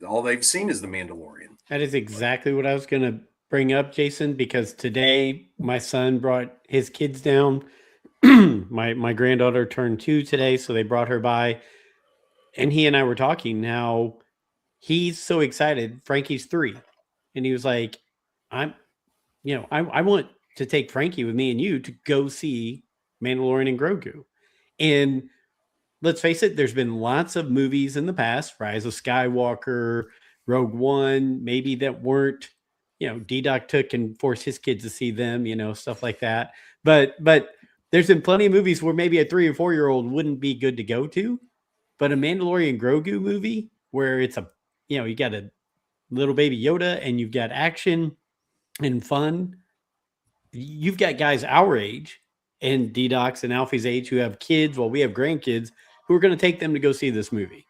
all they've seen is The Mandalorian. That is exactly what I was going to bring up, Jason, because today my son brought his kids down. my granddaughter turned 2 today, so they brought her by, and he and I were talking how he's so excited. Frankie's 3, and he was like, I want to take Frankie with me and you to go see Mandalorian and Grogu. And let's face it, there's been lots of movies in the past, Rise of Skywalker, Rogue One, maybe that weren't, D-Doc took and forced his kids to see them, stuff like that. But there's been plenty of movies where maybe a 3 or 4-year-old wouldn't be good to go to. But a Mandalorian Grogu movie where it's you got a little baby Yoda and you've got action and fun. You've got guys our age and D-Doc's and Alfie's age who have kids while we have grandkids who are going to take them to go see this movie.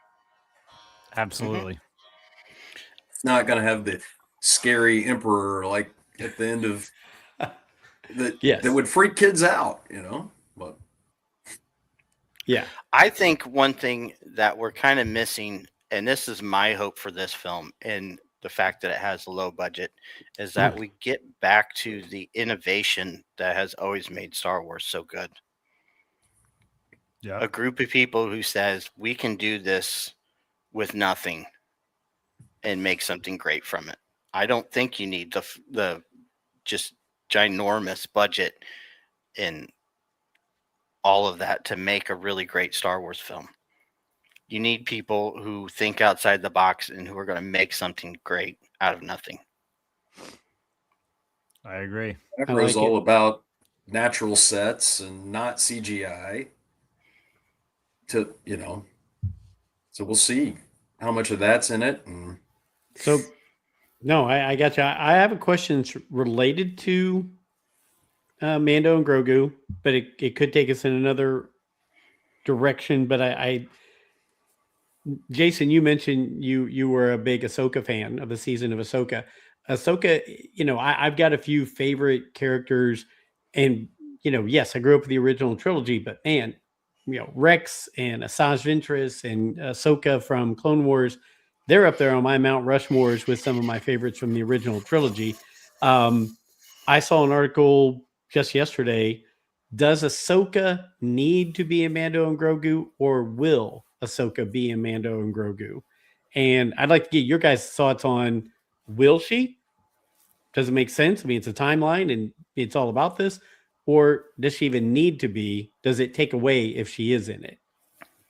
Absolutely. It's not going to have the scary emperor like at the end of that would freak kids out, but yeah. I think one thing that we're kind of missing, and this is my hope for this film and the fact that it has a low budget, is that we get back to the innovation that has always made Star Wars so good. Yeah. A group of people who says we can do this with nothing and make something great from it. I don't think you need the just ginormous budget and all of that to make a really great Star Wars film. You need people who think outside the box and who are going to make something great out of nothing. I agree. It was all about natural sets and not CGI. So we'll see how much of that's in it. So, no, I got you. I have a question related to Mando and Grogu, but it could take us in another direction. But Jason, you mentioned you were a big Ahsoka fan of the season of Ahsoka. Ahsoka, I've got a few favorite characters, and yes, I grew up with the original trilogy, but man, Rex and Asajj Ventress and Ahsoka from Clone Wars, they're up there on my Mount Rushmores with some of my favorites from the original trilogy. I saw an article just yesterday. Does Ahsoka need to be in Mando and Grogu, or will Ahsoka be in Mando and Grogu? And I'd like to get your guys' thoughts on, will she? Does it make sense? I mean, it's a timeline and it's all about this. Or does she even need to be? Does it take away if she is in it?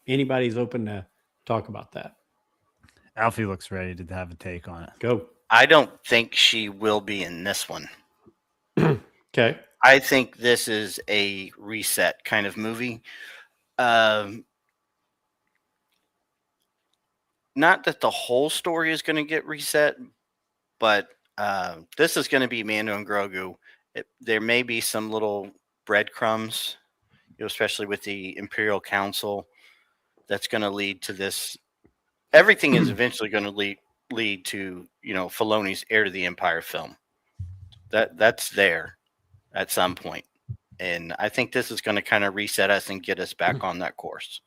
Anybody's open to talk about that. Alfie looks ready to have a take on it. Go. I don't think she will be in this one. Okay. I think this is a reset kind of movie. Not that the whole story is going to get reset, but this is going to be Mando and Grogu. There may be some little breadcrumbs, especially with the Imperial Council, that's going to lead to this. Everything is eventually going to lead to, Filoni's Heir to the Empire film. That's there at some point. And I think this is going to kind of reset us and get us back on that course.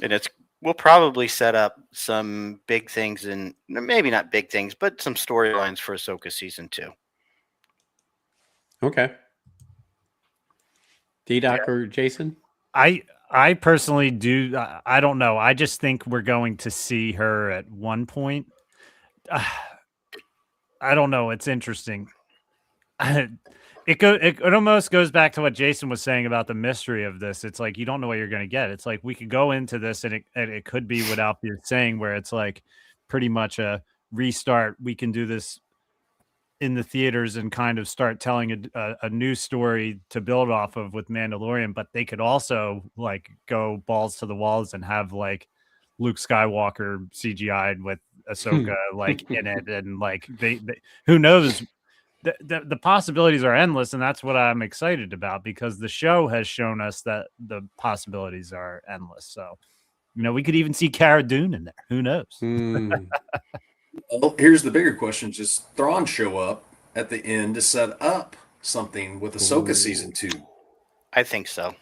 And we'll probably set up some big things, and maybe not big things, but some storylines for Ahsoka season 2. Okay. D-Doc or Jason? I personally do. I don't know. I just think we're going to see her at one point. I don't know. It's interesting. It almost goes back to what Jason was saying about the mystery of this. It's like you don't know what you're going to get. It's like we could go into this and it could be what Alfie is saying, where it's like pretty much a restart. We can do this in the theaters and kind of start telling a new story to build off of with Mandalorian, but they could also like go balls to the walls and have like Luke Skywalker CGI'd with Ahsoka like in it, and like they who knows. The possibilities are endless, and that's what I'm excited about, because the show has shown us that the possibilities are endless. So, we could even see Cara Dune in there. Who knows? Well, here's the bigger question. Does Thrawn show up at the end to set up something with Ahsoka season 2? I think so.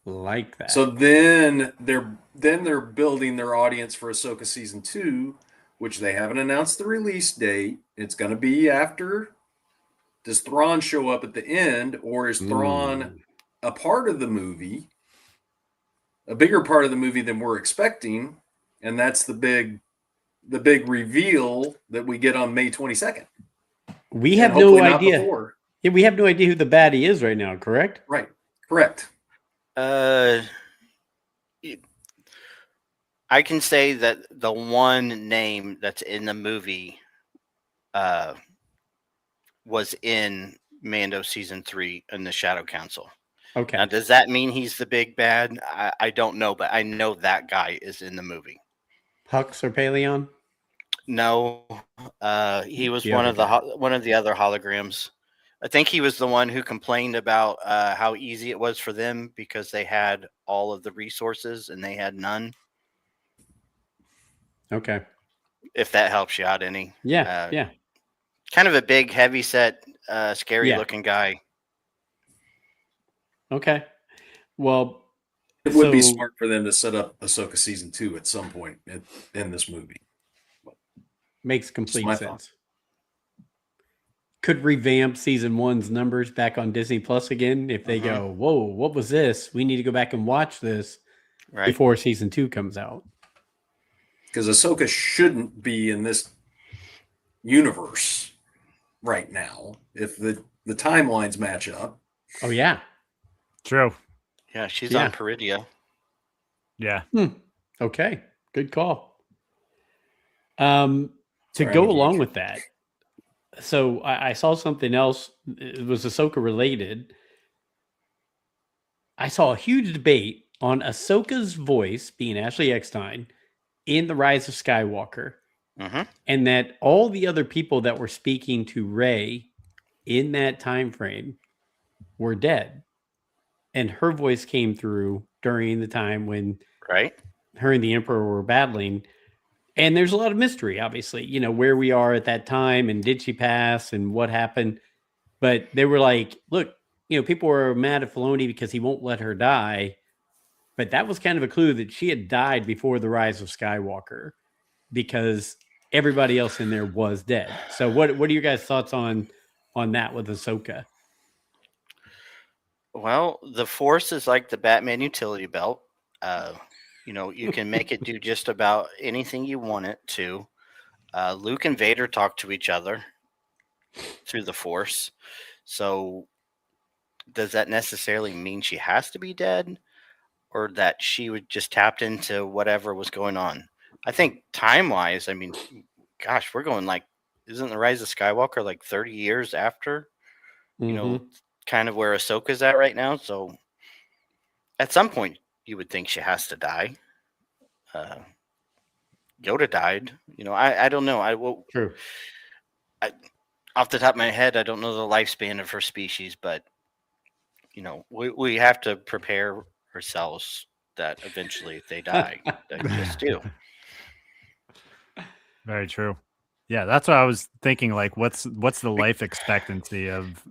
Like that. So then they're building their audience for Ahsoka season 2, which they haven't announced the release date. It's going to be after. Does Thrawn show up at the end, or is Thrawn a part of the movie, a bigger part of the movie than we're expecting? And that's the big reveal that we get on May 22nd. We have no idea. Yeah, we have no idea who the baddie is right now, correct? Right. Correct. I can say that the one name that's in the movie was in Mando season 3 in the Shadow Council. Okay. Now, does that mean he's the big bad? I don't know, but I know that guy is in the movie. Hux or Paleon? No, he was The one other of the guy. one of the other holograms. I think he was the one who complained about how easy it was for them because they had all of the resources and they had none. Okay. If that helps you out any. Yeah. Yeah. Kind of a big, heavy set, scary Yeah. looking guy. Okay. Well, it would be smart for them to set up Ahsoka season 2 at some point in this movie. Makes complete sense. Could revamp season 1's numbers back on Disney Plus again if they go, whoa, what was this? We need to go back and watch this before season 2 comes out. Because Ahsoka shouldn't be in this universe right now if the timelines match up. Oh, yeah. True. Yeah, she's on Peridia. Yeah. Okay. Good call. To go along with that, so I saw something else. It was Ahsoka related. I saw a huge debate on Ahsoka's voice being Ashley Eckstein in The Rise of Skywalker, and that all the other people that were speaking to Rey in that time frame were dead, and her voice came through during the time when her and the Emperor were battling. And there's a lot of mystery, obviously, you know, where we are at that time and did she pass and what happened. But they were like, look, you know, people were mad at Filoni because he won't let her die. But that was kind of a clue that she had died before the Rise of Skywalker because everybody else in there was dead. So what are your guys' thoughts on that with Ahsoka? Well, the Force is like the Batman utility belt. You know, you can make it do just about anything you want it to. Luke and Vader talk to each other through the Force. So does that necessarily mean she has to be dead or that she would just tapped into whatever was going on? I think time-wise, I mean, gosh, we're going like, isn't the Rise of Skywalker like 30 years after, you know, kind of where Ahsoka's at right now? So at some point, you would think she has to die. Yoda died. You know, I don't know. True. Off the top of my head, I don't know the lifespan of her species, but you know, we have to prepare ourselves that eventually they die. They just do. Very true. Yeah, that's what I was thinking. Like, what's the life expectancy of?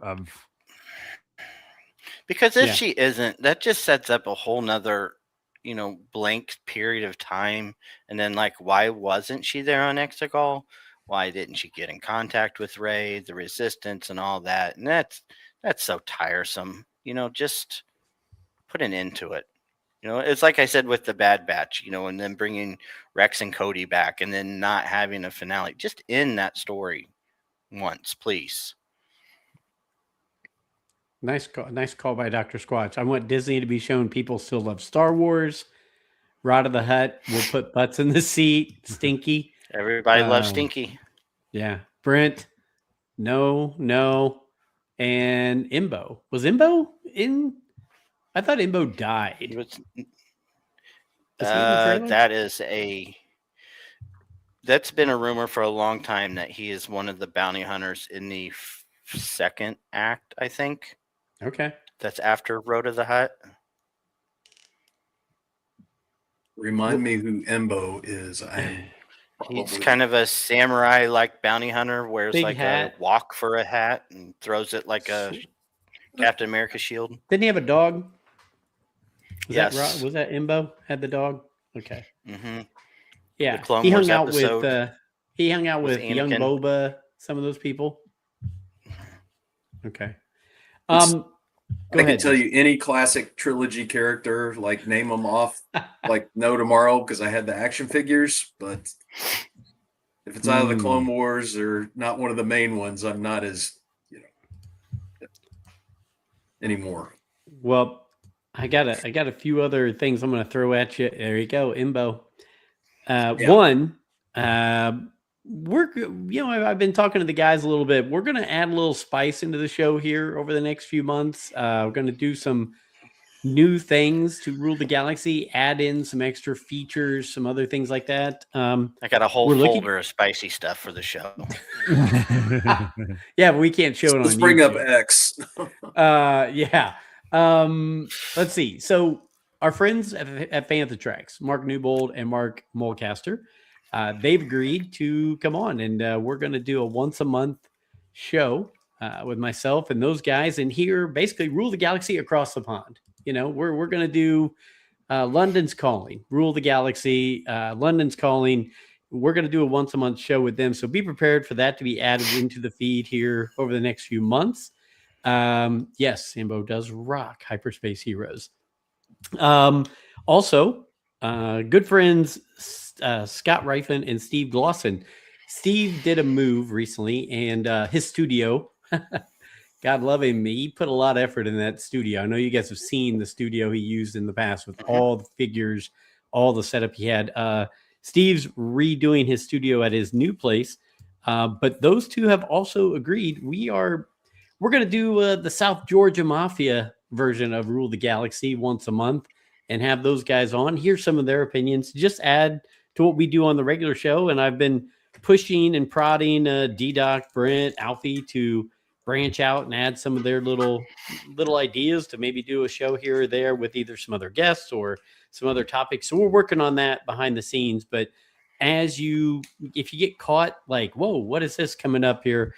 Because if she isn't, that just sets up a whole nother, you know, blank period of time. And then, like, why wasn't she there on Exegol? Why didn't she get in contact with Rey, the Resistance, and all that? And that's so tiresome. You know, just put an end to it. You know, it's like I said with the Bad Batch, you know, and then bringing Rex and Cody back and then not having a finale. Just end that story once, please. Nice call by Dr. Squatch. I want Disney to be shown people still love Star Wars. Rod of the Hutt will put butts in the seat. Stinky. Everybody loves Stinky. Yeah. Brent. No. And Imbo. Was Imbo in? I thought Imbo died. That's been a rumor for a long time that he is one of the bounty hunters in the second act, I think. Okay. That's after Road of the Hutt. Remind me who Embo is. He's kind of a samurai-like bounty hunter, wears big like hat. a walk for a hat and throws it like a Captain America shield. Didn't he have a dog? Yes. Was that Imbo had the dog? Okay. Mm-hmm. Yeah. The Clone he Wars hung out episode with young Anakin. Boba, some of those people. Okay. I can tell you any classic trilogy character, like name them off, like no tomorrow, because I had the action figures. But if it's out of the Clone Wars or not one of the main ones, I'm not as, you know, anymore. Well, I got a few other things I'm going to throw at you. There you go, Imbo. One, I've been talking to the guys a little bit. We're going to add a little spice into the show here over the next few months. We're going to do some new things to rule the galaxy, add in some extra features, some other things like that. I got a whole folder of spicy stuff for the show. Yeah, but we can't show it on Let's bring YouTube. up X. Yeah. Let's see. So our friends at Fantha Tracks, Mark Newbold and Mark Mulcaster, they've agreed to come on, and we're going to do a once a month show with myself and those guys, and here basically rule the galaxy across the pond. We're going to do London's Calling, rule the galaxy. London's Calling. We're going to do a once a month show with them, so be prepared for that to be added into the feed here over the next few months. Yes, Sambo does rock Hyperspace Heroes. Also, good friends Scott Rifen and Steve Glosson. Steve did a move recently, and his studio, God love him, he put a lot of effort in that studio. I know you guys have seen the studio he used in the past with all the figures, all the setup he had. Steve's redoing his studio at his new place, but those two have also agreed we're going to do the South Georgia Mafia version of Rule the Galaxy once a month and have those guys on. Hear some of their opinions. Just add to what we do on the regular show. And I've been pushing and prodding D-Doc, Brent, Alfie to branch out and add some of their little ideas to maybe do a show here or there with either some other guests or some other topics. So we're working on that behind the scenes. But if you get caught like, whoa, what is this coming up here?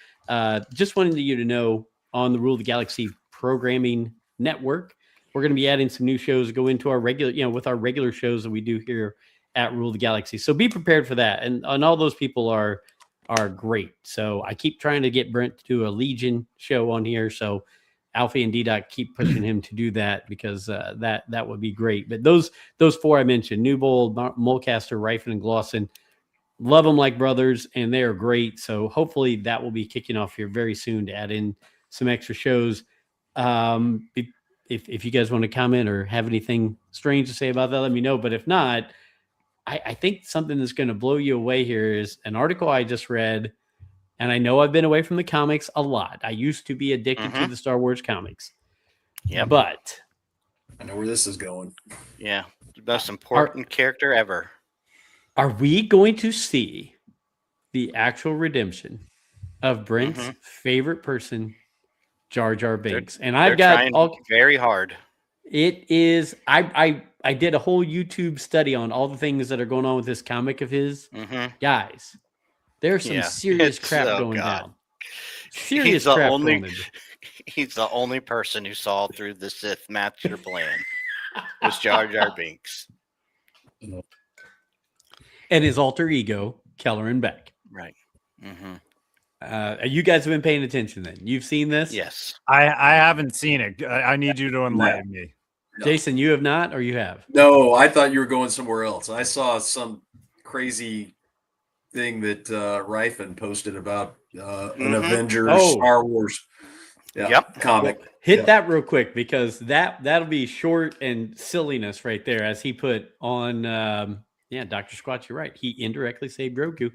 Just wanted you to know on the Rule of the Galaxy programming network, we're going to be adding some new shows to go into our regular, with our regular shows that we do here at Rule of the Galaxy. So be prepared for that. And all those people are great. So I keep trying to get Brent to do a Legion show on here. So Alfie and D-Doc keep pushing him to do that because that would be great. But those four I mentioned, Newbold, Mulcaster, Rifen, and Glosson, love them like brothers, and they are great. So hopefully that will be kicking off here very soon to add in some extra shows. If you guys want to comment or have anything strange to say about that, let me know. But if not, I think something that's going to blow you away here is an article I just read. And I know I've been away from the comics a lot. I used to be addicted to the Star Wars comics. Yeah. But I know where this is going. Yeah. The most important character ever. Are we going to see the actual redemption of Brent's favorite person, Jar Jar Binks? And I've got very hard. It is. I did a whole YouTube study on all the things that are going on with this comic of his. Guys, there's some serious crap going down. Serious crap going down. He's the only person who saw through the Sith master plan. Was Jar Jar Binks. And his alter ego, Kelleran Beck. Right. You guys have been paying attention then. You've seen this? Yes. I haven't seen it. I need you to enlighten me. No. Jason, you have not, or you have? No, I thought you were going somewhere else. I saw some crazy thing that Rifen posted about an Avengers Star Wars comic. Hit that real quick because that'll be short and silliness right there, as he put on. Dr. Squatch, you're right. He indirectly saved Grogu.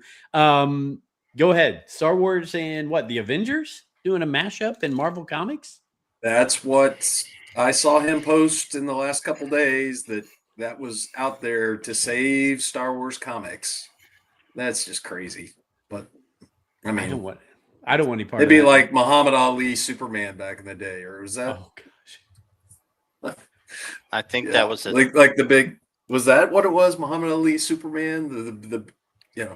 Go ahead. Star Wars and what? The Avengers doing a mashup in Marvel Comics? That's what I saw him post in the last couple days. That was out there to save Star Wars comics. That's just crazy. But I mean, I don't want any part. It'd be like Muhammad Ali, Superman back in the day, or was that? Oh gosh. I think that was like the big. Was that what it was? Muhammad Ali, Superman. The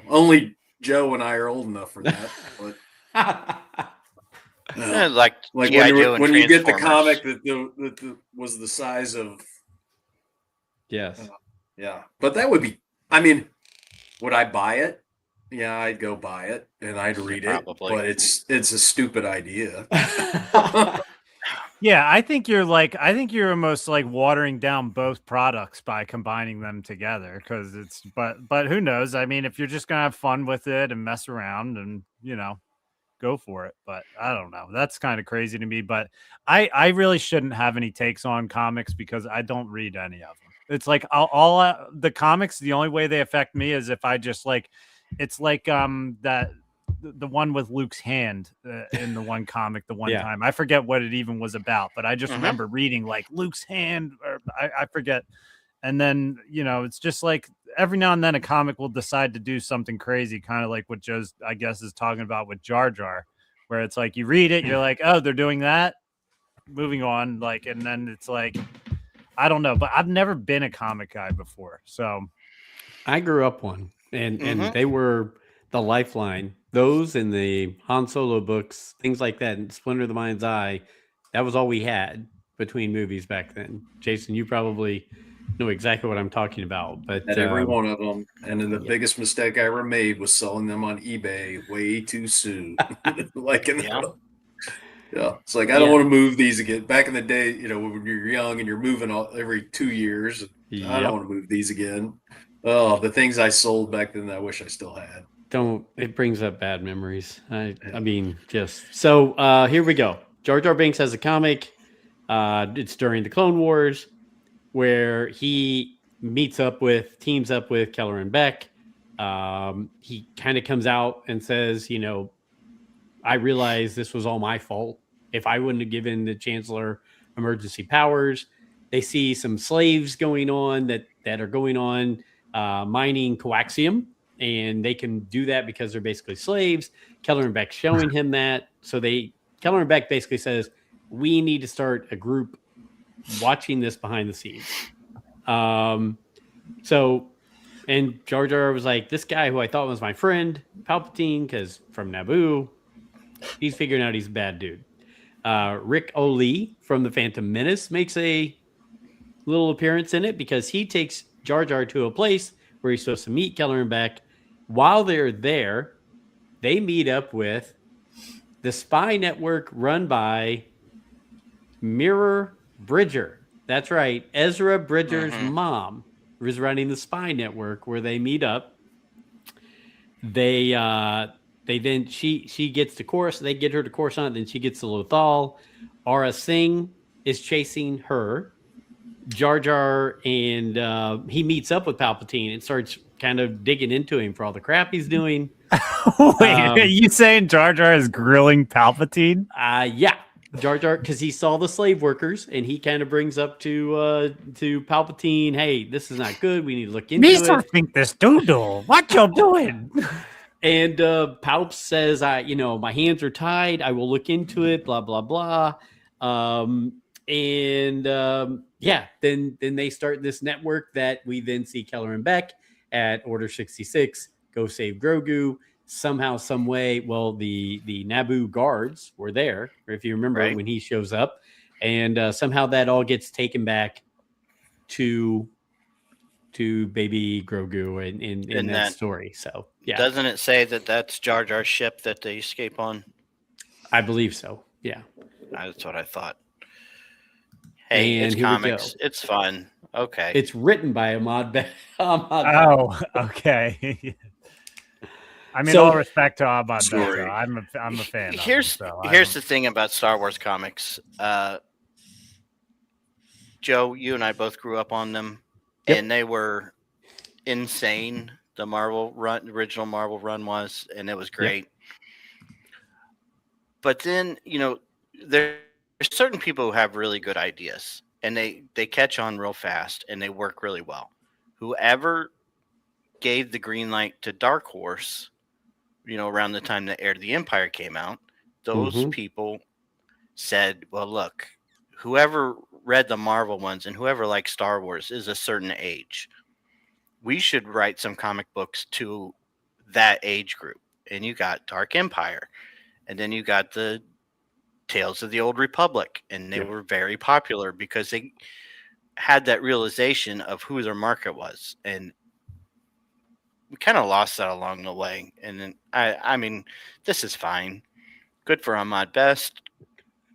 only Joe and I are old enough for that. But like when you get the comic that was the size of. Yes. But that would be. I mean, would I buy it? Yeah, I'd go buy it and I'd read it. But it's a stupid idea. Yeah, I think you're almost like watering down both products by combining them together because but who knows? I mean, if you're just gonna have fun with it and mess around and go for it. But I don't know. That's kind of crazy to me. But I really shouldn't have any takes on comics because I don't read any of them. It's like all the comics. The only way they affect me is if I just like. It's like that the one with Luke's hand in the one comic the one time. I forget what it even was about, but I just remember reading like Luke's hand, or I forget. And then, you know, it's just like every now and then a comic will decide to do something crazy, kind of like what Joe's, I guess, is talking about with Jar Jar, where it's like you read it, you're like, oh, they're doing that. Moving on, like, and then it's like, I don't know, but I've never been a comic guy before. So I grew up one, and they were the lifeline. Those and the Han Solo books, things like that, and Splinter of the Mind's Eye, that was all we had between movies back then. Jason, you probably know exactly what I'm talking about. But at every one of them. And then the biggest mistake I ever made was selling them on eBay way too soon. Like in the, it's like I don't want to move these again. Back in the day, you know, when you're young and you're moving every 2 years, I don't want to move these again. Oh, the things I sold back then, I wish I still had. It brings up bad memories. I mean, just so here we go. Jar Jar Binks has a comic. It's during the Clone Wars where he teams up with Keller and Beck. He kind of comes out and says, you know, I realize this was all my fault. If I wouldn't have given the Chancellor emergency powers, they see some slaves going on that are going on mining coaxium, and they can do that because they're basically slaves. Keller and Beck showing him that. So Keller and Beck basically says, we need to start a group watching this behind the scenes. And Jar Jar was like, this guy who I thought was my friend, Palpatine, because from Naboo, he's figuring out he's a bad dude. Rick O'Lee from The Phantom Menace makes a little appearance in it because he takes Jar Jar to a place where he's supposed to meet Keller and Beck. While they're there, they meet up with the spy network run by Mirror Bridger. That's right. Ezra Bridger's mom was running the spy network where they meet up. They then she gets to Coruscant. They get her to Coruscant. Then she gets to Lothal. Aura Singh is chasing her. Jar Jar and he meets up with Palpatine and starts kind of digging into him for all the crap he's doing. Wait, are you saying Jar Jar is grilling Palpatine? Yeah. Jar Jar, because he saw the slave workers, and he kind of brings up to Palpatine, hey, this is not good. We need to look into it. Me think this doodle. What you doing? And Palp says, my hands are tied. I will look into it, blah, blah, blah. Then they start this network that we then see Keller and Beck at Order 66 go save Grogu. Somehow, some way, well, the Naboo guards were there, if you remember, when he shows up, and somehow that all gets taken back to baby Grogu in that story. So, yeah. Doesn't it say that that's Jar Jar's ship that they escape on? I believe so, yeah. That's what I thought. Hey, it's comics. It's fun. Okay. It's written by Ahmad Oh, okay. I mean, all respect to Ahmad Beka. I'm a fan. Here's the thing about Star Wars comics. Joe, you and I both grew up on them, and they were insane. The original Marvel run was, and it was great. Yep. But then, there's certain people who have really good ideas, and they catch on real fast, and they work really well. Whoever gave the green light to Dark Horse, around the time that Heir to the Empire came out, those people said, well, look, whoever read the Marvel ones and whoever likes Star Wars is a certain age. We should write some comic books to that age group. And you got Dark Empire. And then you got the Tales of the Old Republic. And they were very popular because they had that realization of who their market was. And we kind of lost that along the way. And then, I mean, this is fine. Good for Ahmad Best.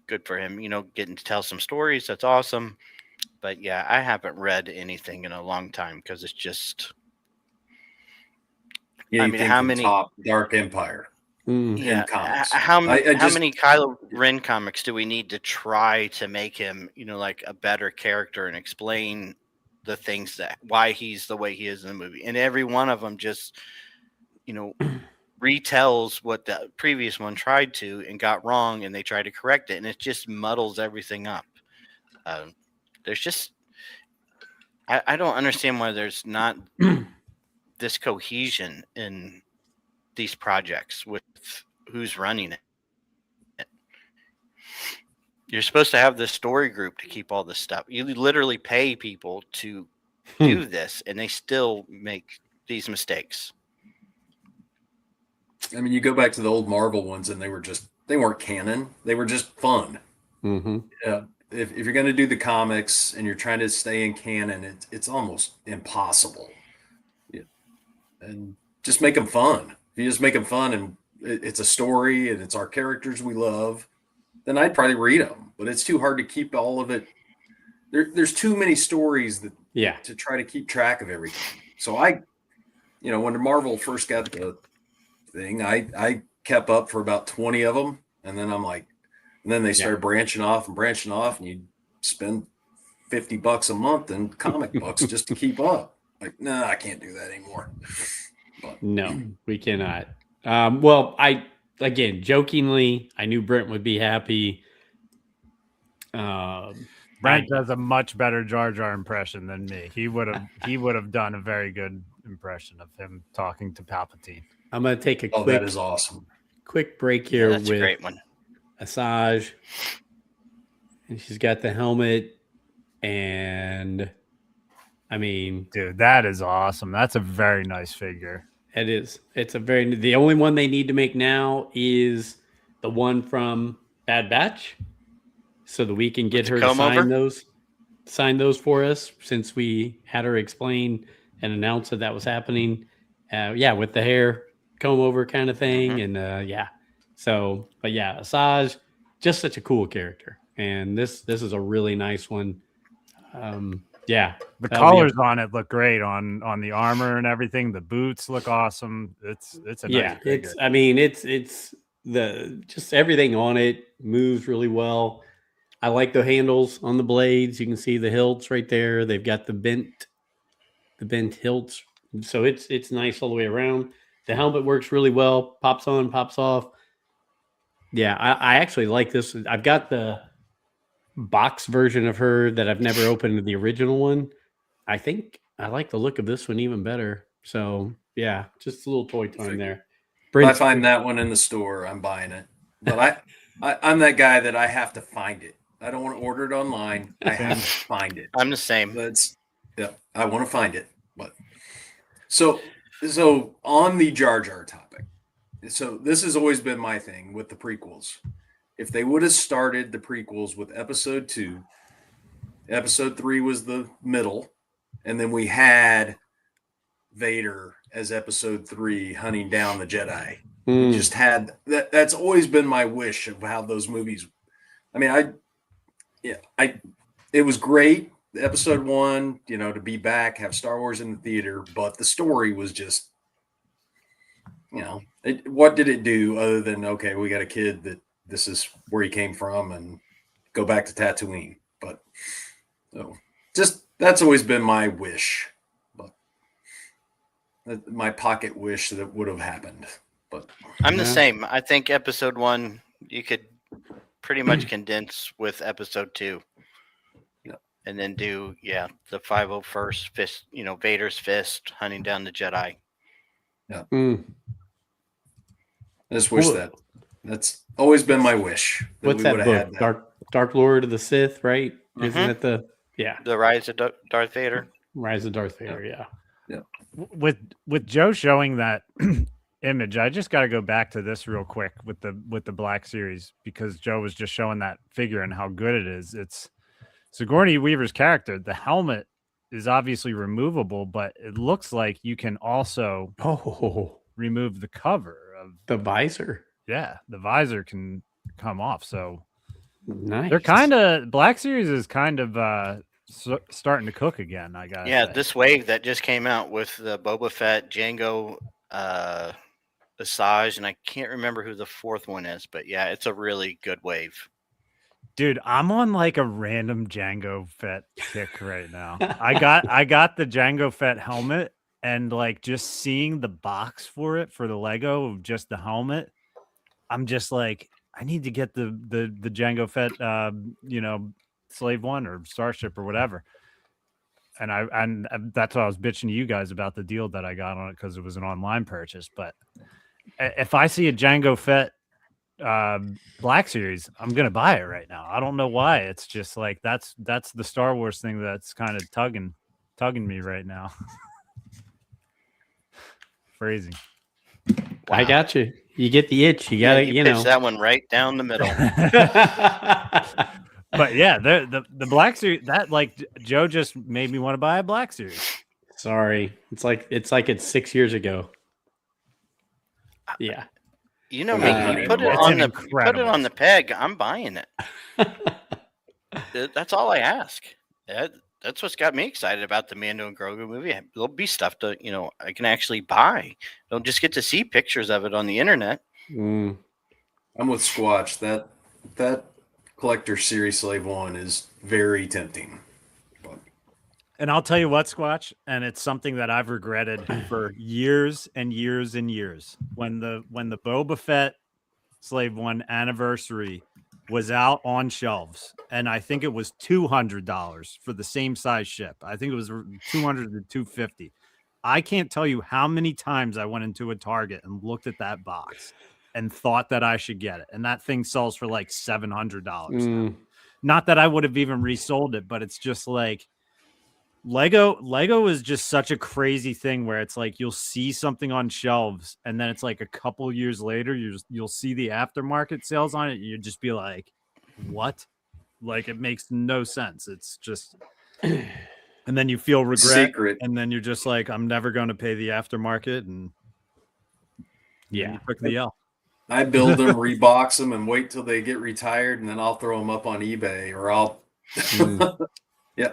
Good for him, getting to tell some stories. That's awesome. But yeah, I haven't read anything in a long time because it's just. Yeah, how many top Dark Empire? Yeah. comics. How many Kylo Ren comics do we need to try to make him, like a better character and explain the things why he's the way he is in the movie? And every one of them just, retells what the previous one tried to and got wrong, and they try to correct it, and it just muddles everything up. There's just, I don't understand why there's not this cohesion in these projects with who's running it. You're supposed to have this story group to keep all this stuff. You literally pay people to do this, and they still make these mistakes. I mean, you go back to the old Marvel ones, and they weren't canon. They were just fun. Mm-hmm. If you're going to do the comics and you're trying to stay in canon, it's almost impossible. Yeah. And just make them fun. If you just make them fun and it's a story and it's our characters we love, then I'd probably read them. But it's too hard to keep all of it. There's too many stories to try to keep track of everything. So when Marvel first got the thing, I kept up for about 20 of them, and then then they started branching off, and you spend $50 a month in comic books just to keep up. Like, no, I can't do that anymore. But. No, we cannot. Well, again, jokingly, I knew Brent would be happy. Brent does a much better Jar Jar impression than me. He would have done a very good impression of him talking to Palpatine. I'm going to take a quick. That is awesome. Quick break here that's with a great one. Asajj, and she's got the helmet, and I mean, dude, that is awesome. That's a very nice figure. It is. The only one they need to make now is the one from Bad Batch, so that we can get her to sign those for us, since we had her explain and announce that was happening. With the hair comb over kind of thing. And so, but yeah, Asajj, just such a cool character, and this is a really nice one. The colors on it look great on the armor and everything. The boots look awesome. It's a nice figure. It's just everything on it moves really well. I like the handles on the blades. You can see the hilts right there. They've got the bent hilts, so it's nice all the way around. The helmet works really well. Pops on, pops off. Yeah, I actually like this. I've got the box version of her that I've never opened the original one. I think I like the look of this one even better. So yeah, just a little toy time there. If I find that one in the store, I'm buying it. But I'm that guy that I have to find it. I don't want to order it online. I have to find it. I'm the same. I want to find it. But so on the Jar Jar topic, so this has always been my thing with the prequels. If they would have started the prequels with episode 2, episode 3 was the middle, and then we had Vader as episode 3 hunting down the Jedi. We just had that. That's always been my wish of how those movies. I mean, it was great. Episode 1, to be back, have Star Wars in the theater, but the story was just, what did it do other than, okay, we got a kid that this is where he came from and go back to Tatooine. But that's always been my wish, but my pocket wish that would have happened. But I'm the same. I think episode 1 you could pretty much condense with episode 2. And then do the 501st fist, Vader's fist hunting down the Jedi. Yeah. I just wish that's always been my wish. What's that book? Dark Lord of the Sith, right? Mm-hmm. Isn't that the Rise of Darth Vader? Rise of Darth Vader, yeah. With Joe showing that image, I just got to go back to this real quick with the Black Series, because Joe was just showing that figure and how good it is. It's Sigourney Weaver's character. The helmet is obviously removable, but it looks like you can also remove the cover of the visor. Yeah, the visor can come off. So nice. They're Black Series is kind of starting to cook again, I guess. Yeah, this wave that just came out with the Boba Fett, Jango Asajj, and I can't remember who the fourth one is, but yeah, it's a really good wave. Dude, I'm on like a random Jango Fett kick right now. I got the Jango Fett helmet, and like just seeing the box for it for the Lego of just the helmet, I'm just like, I need to get the Jango Fett Slave One or Starship or whatever. And that's why I was bitching to you guys about the deal that I got on it because it was an online purchase. But if I see a Jango Fett Black Series, I'm gonna buy it right now. I don't know why. It's just like that's the Star Wars thing that's kind of tugging me right now. Phrasing. Wow. I got you. You get the itch. You got to, you pitch that one right down the middle. But yeah, the Black Series, that like Joe just made me want to buy a Black Series. Sorry, it's like it's 6 years ago. Yeah. You know me. You put it on the peg. I'm buying it. That's all I ask. That's what's got me excited about the Mando and Grogu movie. There'll be stuff to I can actually buy. Don't just get to see pictures of it on the internet. I'm with Squatch. That collector series Slave One is very tempting. And I'll tell you what, Squatch, and it's something that I've regretted for years and years and years. When the Boba Fett Slave One anniversary was out on shelves, and I think it was $200 for the same size ship. I think it was $200 to $250. I can't tell you how many times I went into a Target and looked at that box and thought that I should get it. And that thing sells for like $700 now. Not that I would have even resold it, but it's just like Lego is just such a crazy thing where it's like you'll see something on shelves and then it's like a couple years later you'll see the aftermarket sales on it and you'd just be like, what? Like it makes no sense. It's just and then you feel regret and then you're just like, I'm never going to pay the aftermarket, and you took the L. I build them, rebox them, and wait till they get retired, and then I'll throw them up on eBay, or I'll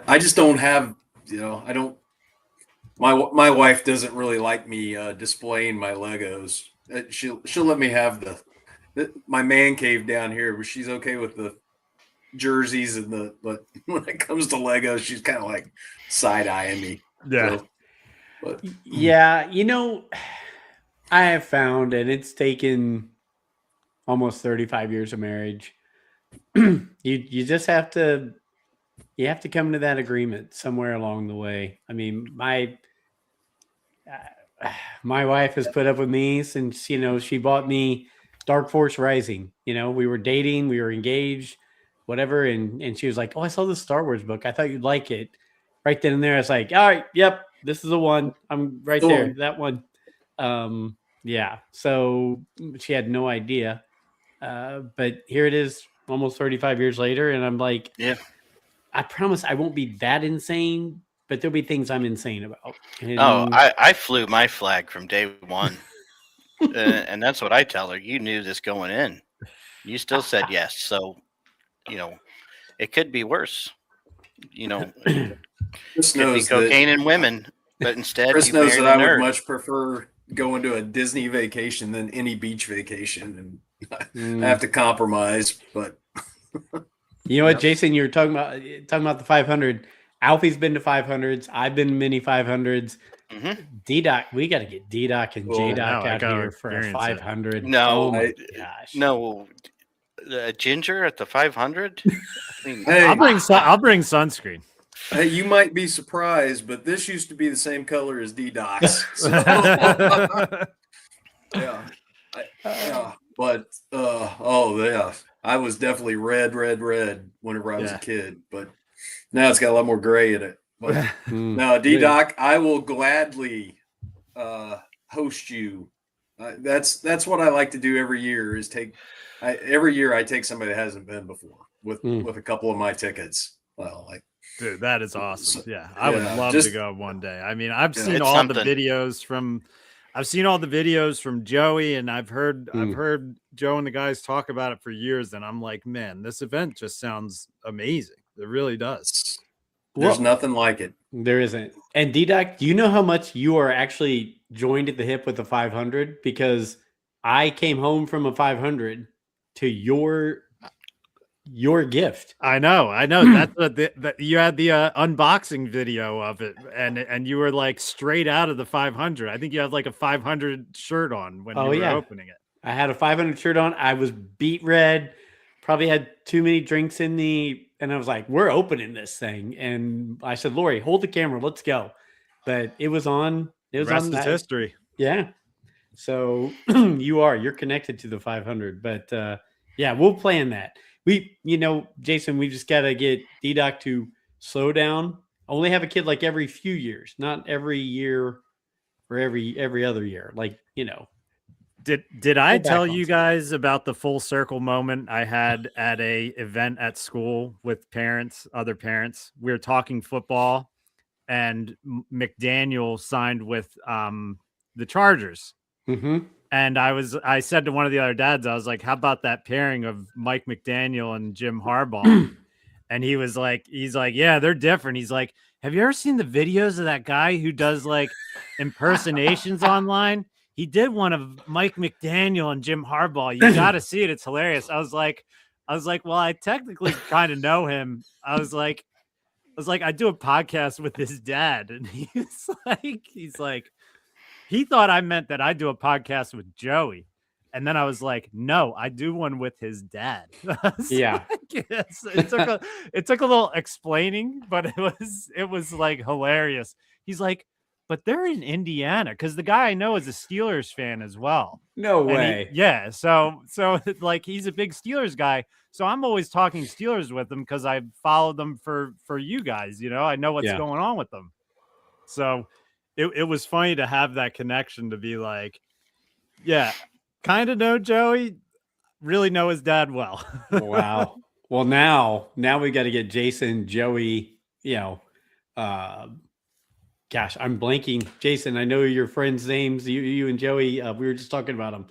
I just don't have I don't. My wife doesn't really like me displaying my Legos. She'll let me have my man cave down here, but she's okay with the jerseys but when it comes to Legos, she's kind of like side eyeing me. Yeah. I have found, and it's taken almost 35 years of marriage. You just have to. You have to come to that agreement somewhere along the way. I mean, my wife has put up with me since, she bought me Dark Force Rising. We were dating, we were engaged, whatever. And she was like, oh, I saw this Star Wars book. I thought you'd like it. Right then and there, I was like, all right, yep, this is the one. I'm right there, that one. Yeah. So she had no idea. But here it is almost 35 years later. And I'm like, yeah. I promise I won't be that insane, but there'll be things I'm insane about. And I flew my flag from day one. And that's what I tell her. You knew this going in. You still said yes. So, it could be worse. It could be cocaine and women, but instead Chris knows that I would much prefer going to a Disney vacation than any beach vacation. And I have to compromise, but... You know what, Jason? You were talking about the 500. Alfie's been to 500s. I've been to mini 500s. D-Doc, we got to get D-Doc and J-Doc out here for a 500. No, my gosh. No, Ginger at the 500. I mean, hey, I'll bring sunscreen. Hey, you might be surprised, but this used to be the same color as D-Doc's. So. But I was definitely red whenever I was a kid, but now it's got a lot more gray in it. But no, D-Doc, I will gladly host you. That's what I like to do every year is every year I take somebody that hasn't been before with a couple of my tickets. Well, dude, that is awesome. Yeah, I would love to go one day. I mean, I've seen all the videos from Joey, and I've heard Joe and the guys talk about it for years, and I'm like, man, this event just sounds amazing. It really does. There's nothing like it. There isn't. And D-Doc, do you know how much you are actually joined at the hip with the 500? Because I came home from a 500 to your gift. I know. That's what you had the unboxing video of it, and you were like straight out of the 500. I think you had like a 500 shirt on when you were opening it. I had a 500 shirt on. I was beat red. Probably had too many drinks in and I was like, "We're opening this thing." And I said, "Lori, hold the camera. Let's go." But it was on. It was Rest on is that history. Yeah. So you're connected to the 500, but yeah, we'll plan that. Jason, we just got to get D-Doc to slow down. Only have a kid like every few years, not every year or every other year. Like, Did I tell you guys about the full circle moment I had at a event at school with other parents? We were talking football, and McDaniel signed with the Chargers. Mm-hmm. And I said to one of the other dads, I was like, "How about that pairing of Mike McDaniel and Jim Harbaugh?" And he's like, "Yeah, they're different." He's like, "Have you ever seen the videos of that guy who does like impersonations online? He did one of Mike McDaniel and Jim Harbaugh. You got to see it. It's hilarious." I was like, "Well, I technically kind of know him." I was like, "I do a podcast with his dad," and he's like, he thought I meant that I do a podcast with Joey. And then I was like, "No, I do one with his dad." Yeah. It took a little explaining, but it was like hilarious. He's like, "But they're in Indiana," because the guy I know is a Steelers fan as well. No way. Yeah. So like he's a big Steelers guy. So I'm always talking Steelers with him because I follow them for you guys. I know what's going on with them. So it was funny to have that connection to be like, yeah, kind of know Joey, really know his dad well. Wow. Well, now we got to get Jason, Joey, gosh, I'm blanking. Jason, I know your friends' names. You and Joey, we were just talking about them.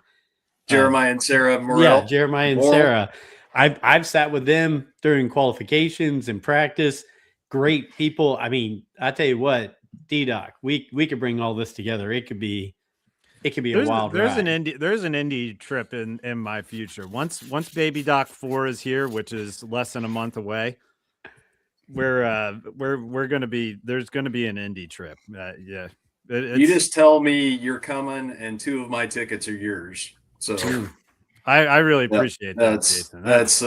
Jeremiah and Sarah Morrell. Yeah, Jeremiah and Sarah. I've sat with them during qualifications and practice. Great people. I mean, I tell you what, D-Doc, we could bring all this together. It could be a wild ride. There's an indie trip in my future. Once Baby Doc 4 is here, which is less than a month away, we're gonna be there's gonna be an indie trip. Yeah. You just tell me you're coming, and 2 of my tickets are yours. So I really appreciate that, Jason. That's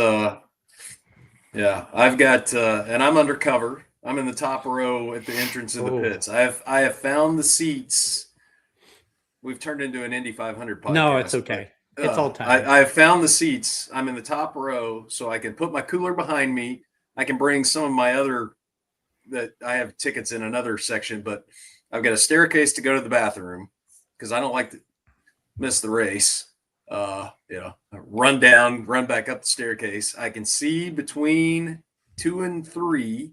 yeah. I've got and I'm undercover. I'm in the top row at the entrance of the pits. I have found the seats. We've turned into an Indy 500 podcast. No, it's okay. It's all time. I have found the seats. I'm in the top row, so I can put my cooler behind me. I can bring some of my other that I have tickets in another section, but I've got a staircase to go to the bathroom because I don't like to miss the race. Run down, run back up the staircase. I can see between 2 and 3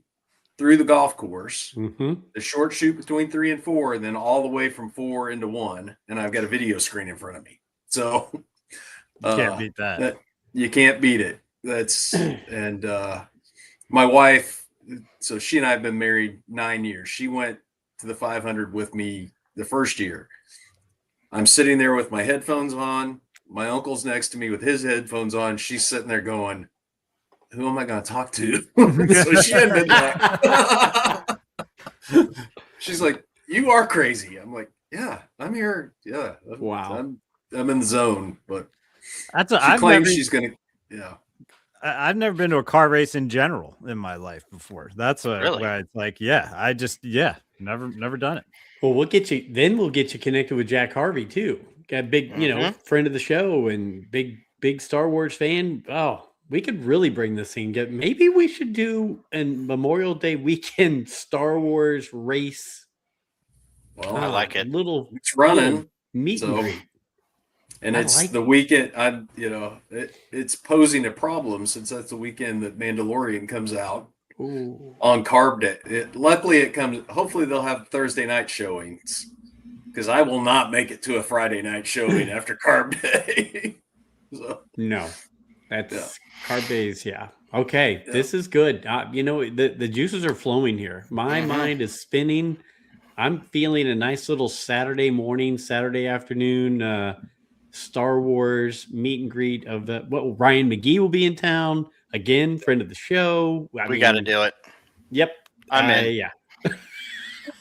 through the golf course, the short shoot between 3 and 4, and then all the way from 4 into 1. And I've got a video screen in front of me. So you can't beat that. You can't beat it. That's and my wife, so she and I have been married 9 years. She went to the 500 with me the first year. I'm sitting there with my headphones on. My uncle's next to me with his headphones on. She's sitting there going, "Who am I going to talk to?" So she hadn't been that. She's like, "You are crazy." I'm like, "Yeah, I'm here. Yeah, wow, I'm in the zone." But she claims she's going to. Yeah, I've never been to a car race in general in my life before. That's where it's like, never done it. Well, we'll get you connected with Jack Harvey too. Got a big, friend of the show and big Star Wars fan. Oh, we could really bring this thing. Maybe we should do a Memorial Day weekend Star Wars race. Well, I like it. It's running meet and greet. And it's the weekend. It's posing a problem since that's the weekend that Mandalorian comes out. Ooh. On Carb Day. Luckily, it comes. Hopefully, they'll have Thursday night showings because I will not make it to a Friday night showing after Carb Day. No, that's Carb Days. Yeah. Okay, this is good. The juices are flowing here. My mind is spinning. I'm feeling a nice little Saturday morning, Saturday afternoon Star Wars meet and greet of the Ryan McGee will be in town again, friend of the show. We got to do it. Yep, I'm in. Yeah.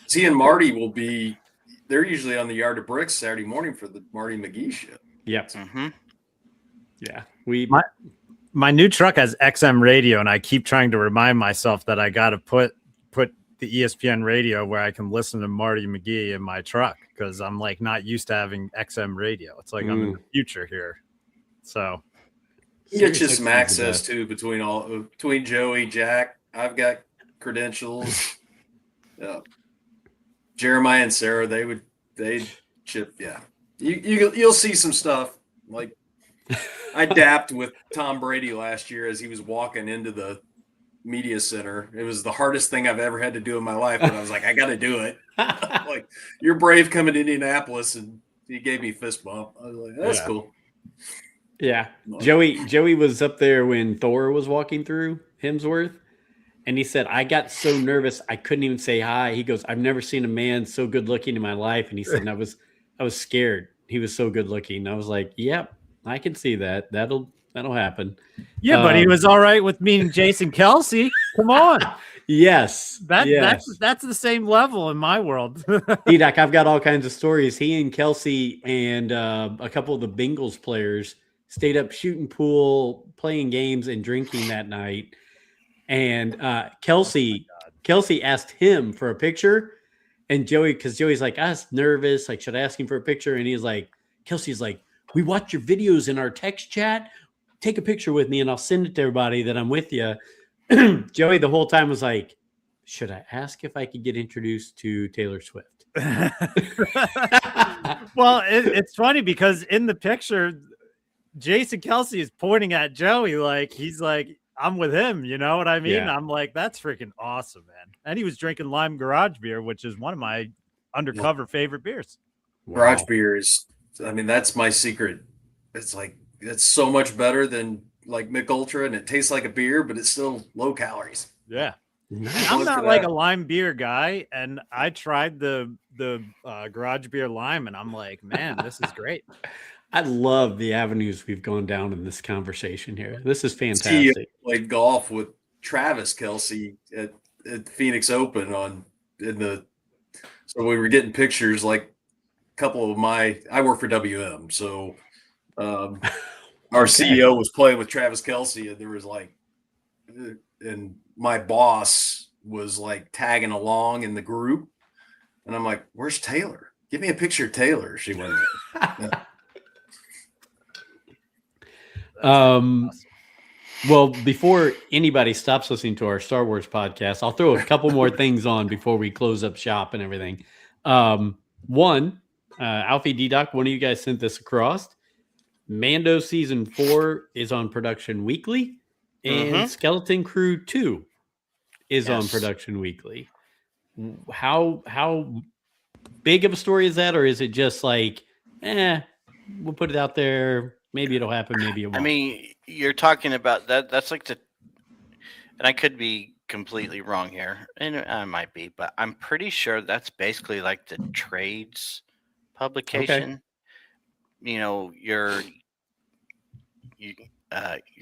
T and Marty will be. They're usually on the Yard of Bricks Saturday morning for the Marty McGee show. Yep. Mm-hmm. Yeah. My new truck has XM radio, and I keep trying to remind myself that I got to put the ESPN radio where I can listen to Marty McGee in my truck, because I'm like not used to having XM radio. It's like I'm in the future here. So get you some access too between Joey, Jack. I've got credentials. Jeremiah and Sarah, they'd chip. Yeah, you'll see some stuff. Like I dapped with Tom Brady last year as he was walking into the media center. It was the hardest thing I've ever had to do in my life, but I was like, I got to do it. Like, you're brave coming to Indianapolis, and he gave me a fist bump. I was like, that's cool. Yeah. Joey was up there when Thor was walking through Hemsworth, and he said, I got so nervous I couldn't even say hi. He goes, I've never seen a man so good looking in my life. And he said, I was scared. He was so good looking. I was like, yep, I can see that. That'll happen. Yeah, but he was all right with meeting Jason Kelsey. Come on. Yes. That's the same level in my world. D-Doc, I've got all kinds of stories. He and Kelsey and a couple of the Bengals players stayed up shooting pool, playing games, and drinking that night. And Kelsey asked him for a picture. And because Joey's like, I was nervous. Like, should I ask him for a picture? And he's like, Kelsey's like, we watch your videos in our text chat. Take a picture with me and I'll send it to everybody that I'm with you. Joey the whole time was like, should I ask if I could get introduced to Taylor Swift? Well, it's funny because in the picture, Jason Kelsey is pointing at Joey like he's like, I'm with him. You know what I mean? Yeah. I'm like, that's freaking awesome, man. And he was drinking lime garage beer, which is one of my undercover favorite beers. Garage beer is, I mean, that's my secret. It's like, it's so much better than like Mick Ultra, and it tastes like a beer, but it's still low calories. Yeah. I'm not like a lime beer guy, and I tried the garage beer lime, and I'm like, man, this is great. I love the avenues we've gone down in this conversation here. This is fantastic. He played golf with Travis Kelsey at Phoenix Open so we were getting pictures. Like a couple of I work for WM, so our CEO was playing with Travis Kelsey, and there was like, and my boss was like tagging along in the group, and I'm like, "Where's Taylor? Give me a picture of Taylor." She went. Well, before anybody stops listening to our Star Wars podcast, I'll throw a couple more things on before we close up shop and everything. One, Alfie D-Doc, one of you guys sent this across. Mando season 4 is on production weekly, and Skeleton Crew 2 is on production weekly. How big of a story is that, or is it just like, we'll put it out there, maybe it'll happen, maybe it won't? I mean, you're talking about that. That's like and I could be completely wrong here, and I might be, but I'm pretty sure that's basically like the trades publication. Okay. You know, your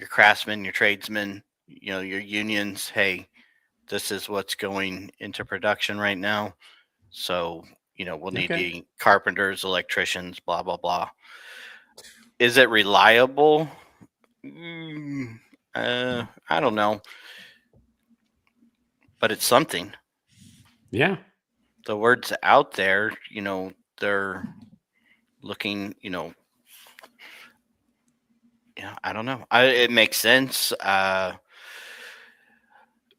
craftsmen, your tradesmen, you know, your unions. Hey, this is what's going into production right now. So, you know, we'll need the carpenters, electricians, blah, blah, blah. Is it reliable? I don't know. But it's something. Yeah. The word's out there, you know, they're looking, you know, I don't know. It makes sense.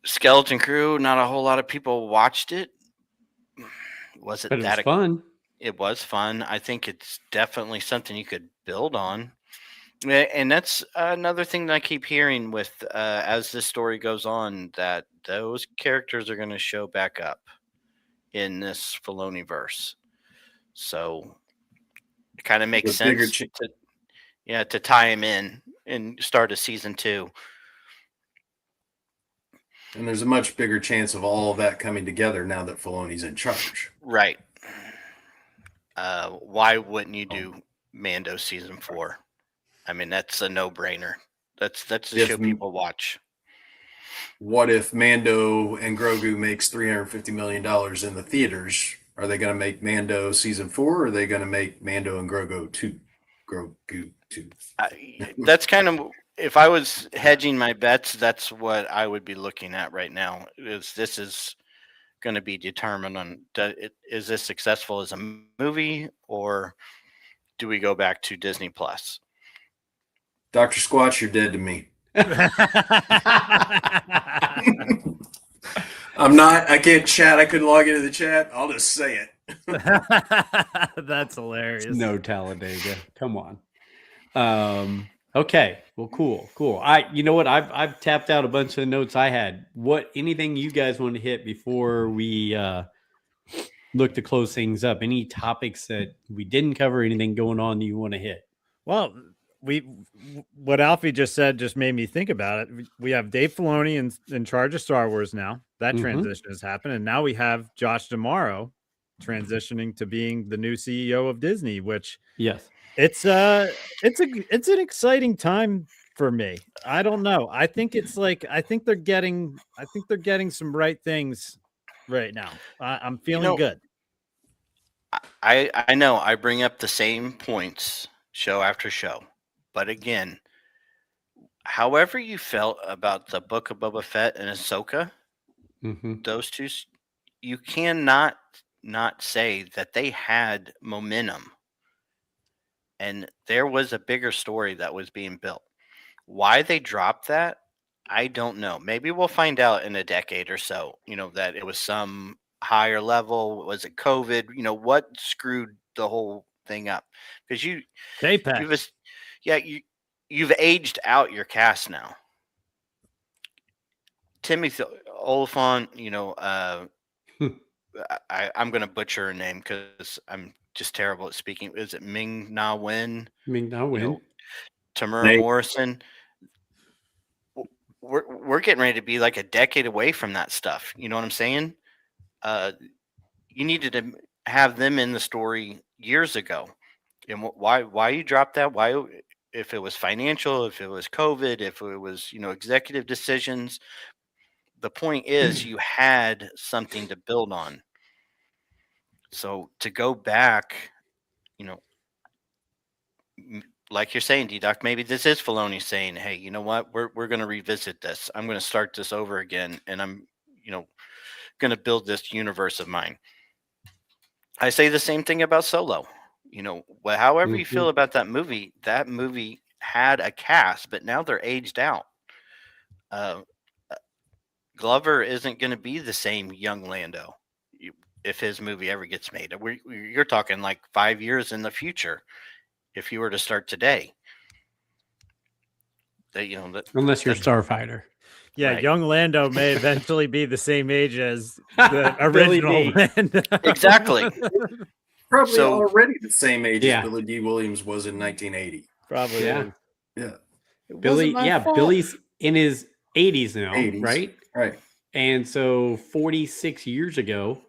Skeleton Crew, not a whole lot of people watched it. Was it that fun? It was fun. I think it's definitely something you could build on. And that's another thing that I keep hearing with as this story goes on, that those characters are going to show back up in this Filoni verse. So it kind of makes sense to tie him in and start a season 2. And there's a much bigger chance of all of that coming together now that Filoni's in charge. Right. Why wouldn't you do Mando season 4. I mean, that's a no-brainer. That's the show people watch. What if Mando and Grogu makes $350 million in the theaters? Are they going to make Mando season 4, or are they going to make Mando and Grogu 2? Grogu 2. That's kind of, if I was hedging my bets, that's what I would be looking at right now. This is going to be determined on, is this successful as a movie, or do we go back to Disney Plus? Dr. Squatch, you're dead to me. I can't chat. I couldn't log into the chat. I'll just say it. That's hilarious. No, Talladega. Come on. Okay. Well, cool. You know what? I've tapped out a bunch of the notes I had. Anything you guys want to hit before we look to close things up? Any topics that we didn't cover? Anything going on that you want to hit? Well, what Alfie just said just made me think about it. We have Dave Filoni in charge of Star Wars now. That transition has happened, and now we have Josh D'Amaro transitioning to being the new CEO of Disney. Which, yes, it's an exciting time for me. I don't know. I think they're getting some right things right now. I'm feeling good. I know I bring up the same points show after show, but again, however you felt about the Book of Boba Fett and Ahsoka, those two, you cannot not say that they had momentum, and there was a bigger story that was being built. Why they dropped that, I don't know. Maybe we'll find out in a decade or so, that it was some higher level. Was it COVID? What screwed the whole thing up? Because you've aged out your cast now. Timothy Oliphant, I'm going to butcher her name because I'm just terrible at speaking. Is it Ming-Na Wen? Ming-Na Wen. Tamura Morrison. We're getting ready to be like a decade away from that stuff. You know what I'm saying? You needed to have them in the story years ago. And why you dropped that? Why, if it was financial, if it was COVID, if it was, executive decisions, the point is you had something to build on. So to go back, like you're saying, D-Doc, maybe this is Filoni saying, hey, you know what? We're going to revisit this. I'm going to start this over again. And I'm, going to build this universe of mine. I say the same thing about Solo. However you feel about that movie had a cast, but now they're aged out. Glover isn't going to be the same young Lando if his movie ever gets made. You're talking like 5 years in the future if you were to start today. Unless you're Starfighter. Yeah, right. Young Lando may eventually be the same age as the original Lando. Exactly. Probably already the same age as Billy D. Williams was in 1980. Probably. Yeah. Billy's in his 80s now, 80s. right? Right. And so 46 years ago,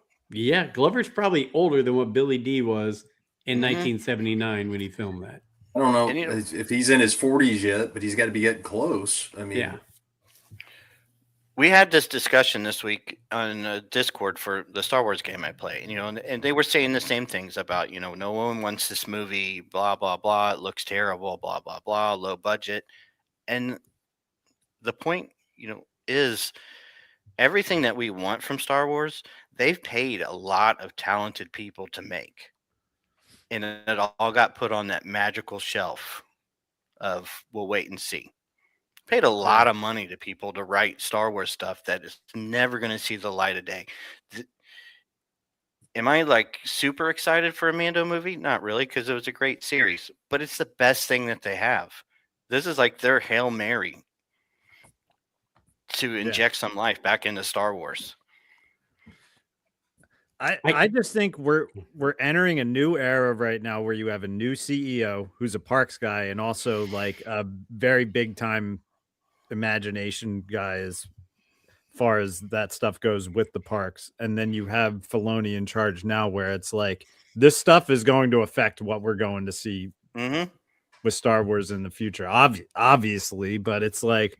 Glover's probably older than what Billy D was in 1979 when he filmed that. I don't know if he's in his 40s yet, but he's got to be getting close. I mean, we had this discussion this week on Discord for the Star Wars game I play, and they were saying the same things about, no one wants this movie, blah, blah, blah. It looks terrible, blah, blah, blah, low budget. And the point, is everything that we want from Star Wars, they've paid a lot of talented people to make. And it all got put on that magical shelf of we'll wait and see. Paid a lot of money to people to write Star Wars stuff that is never going to see the light of day. Am I like super excited for a Mando movie? Not really, because it was a great series, but it's the best thing that they have. This is like their Hail Mary to inject some life back into Star Wars. I just think we're entering a new era right now where you have a new CEO who's a parks guy and also like a very big time imagination guy as far as that stuff goes with the parks. And then you have Filoni in charge now where it's like this stuff is going to affect what we're going to see with Star Wars in the future, obviously, but it's like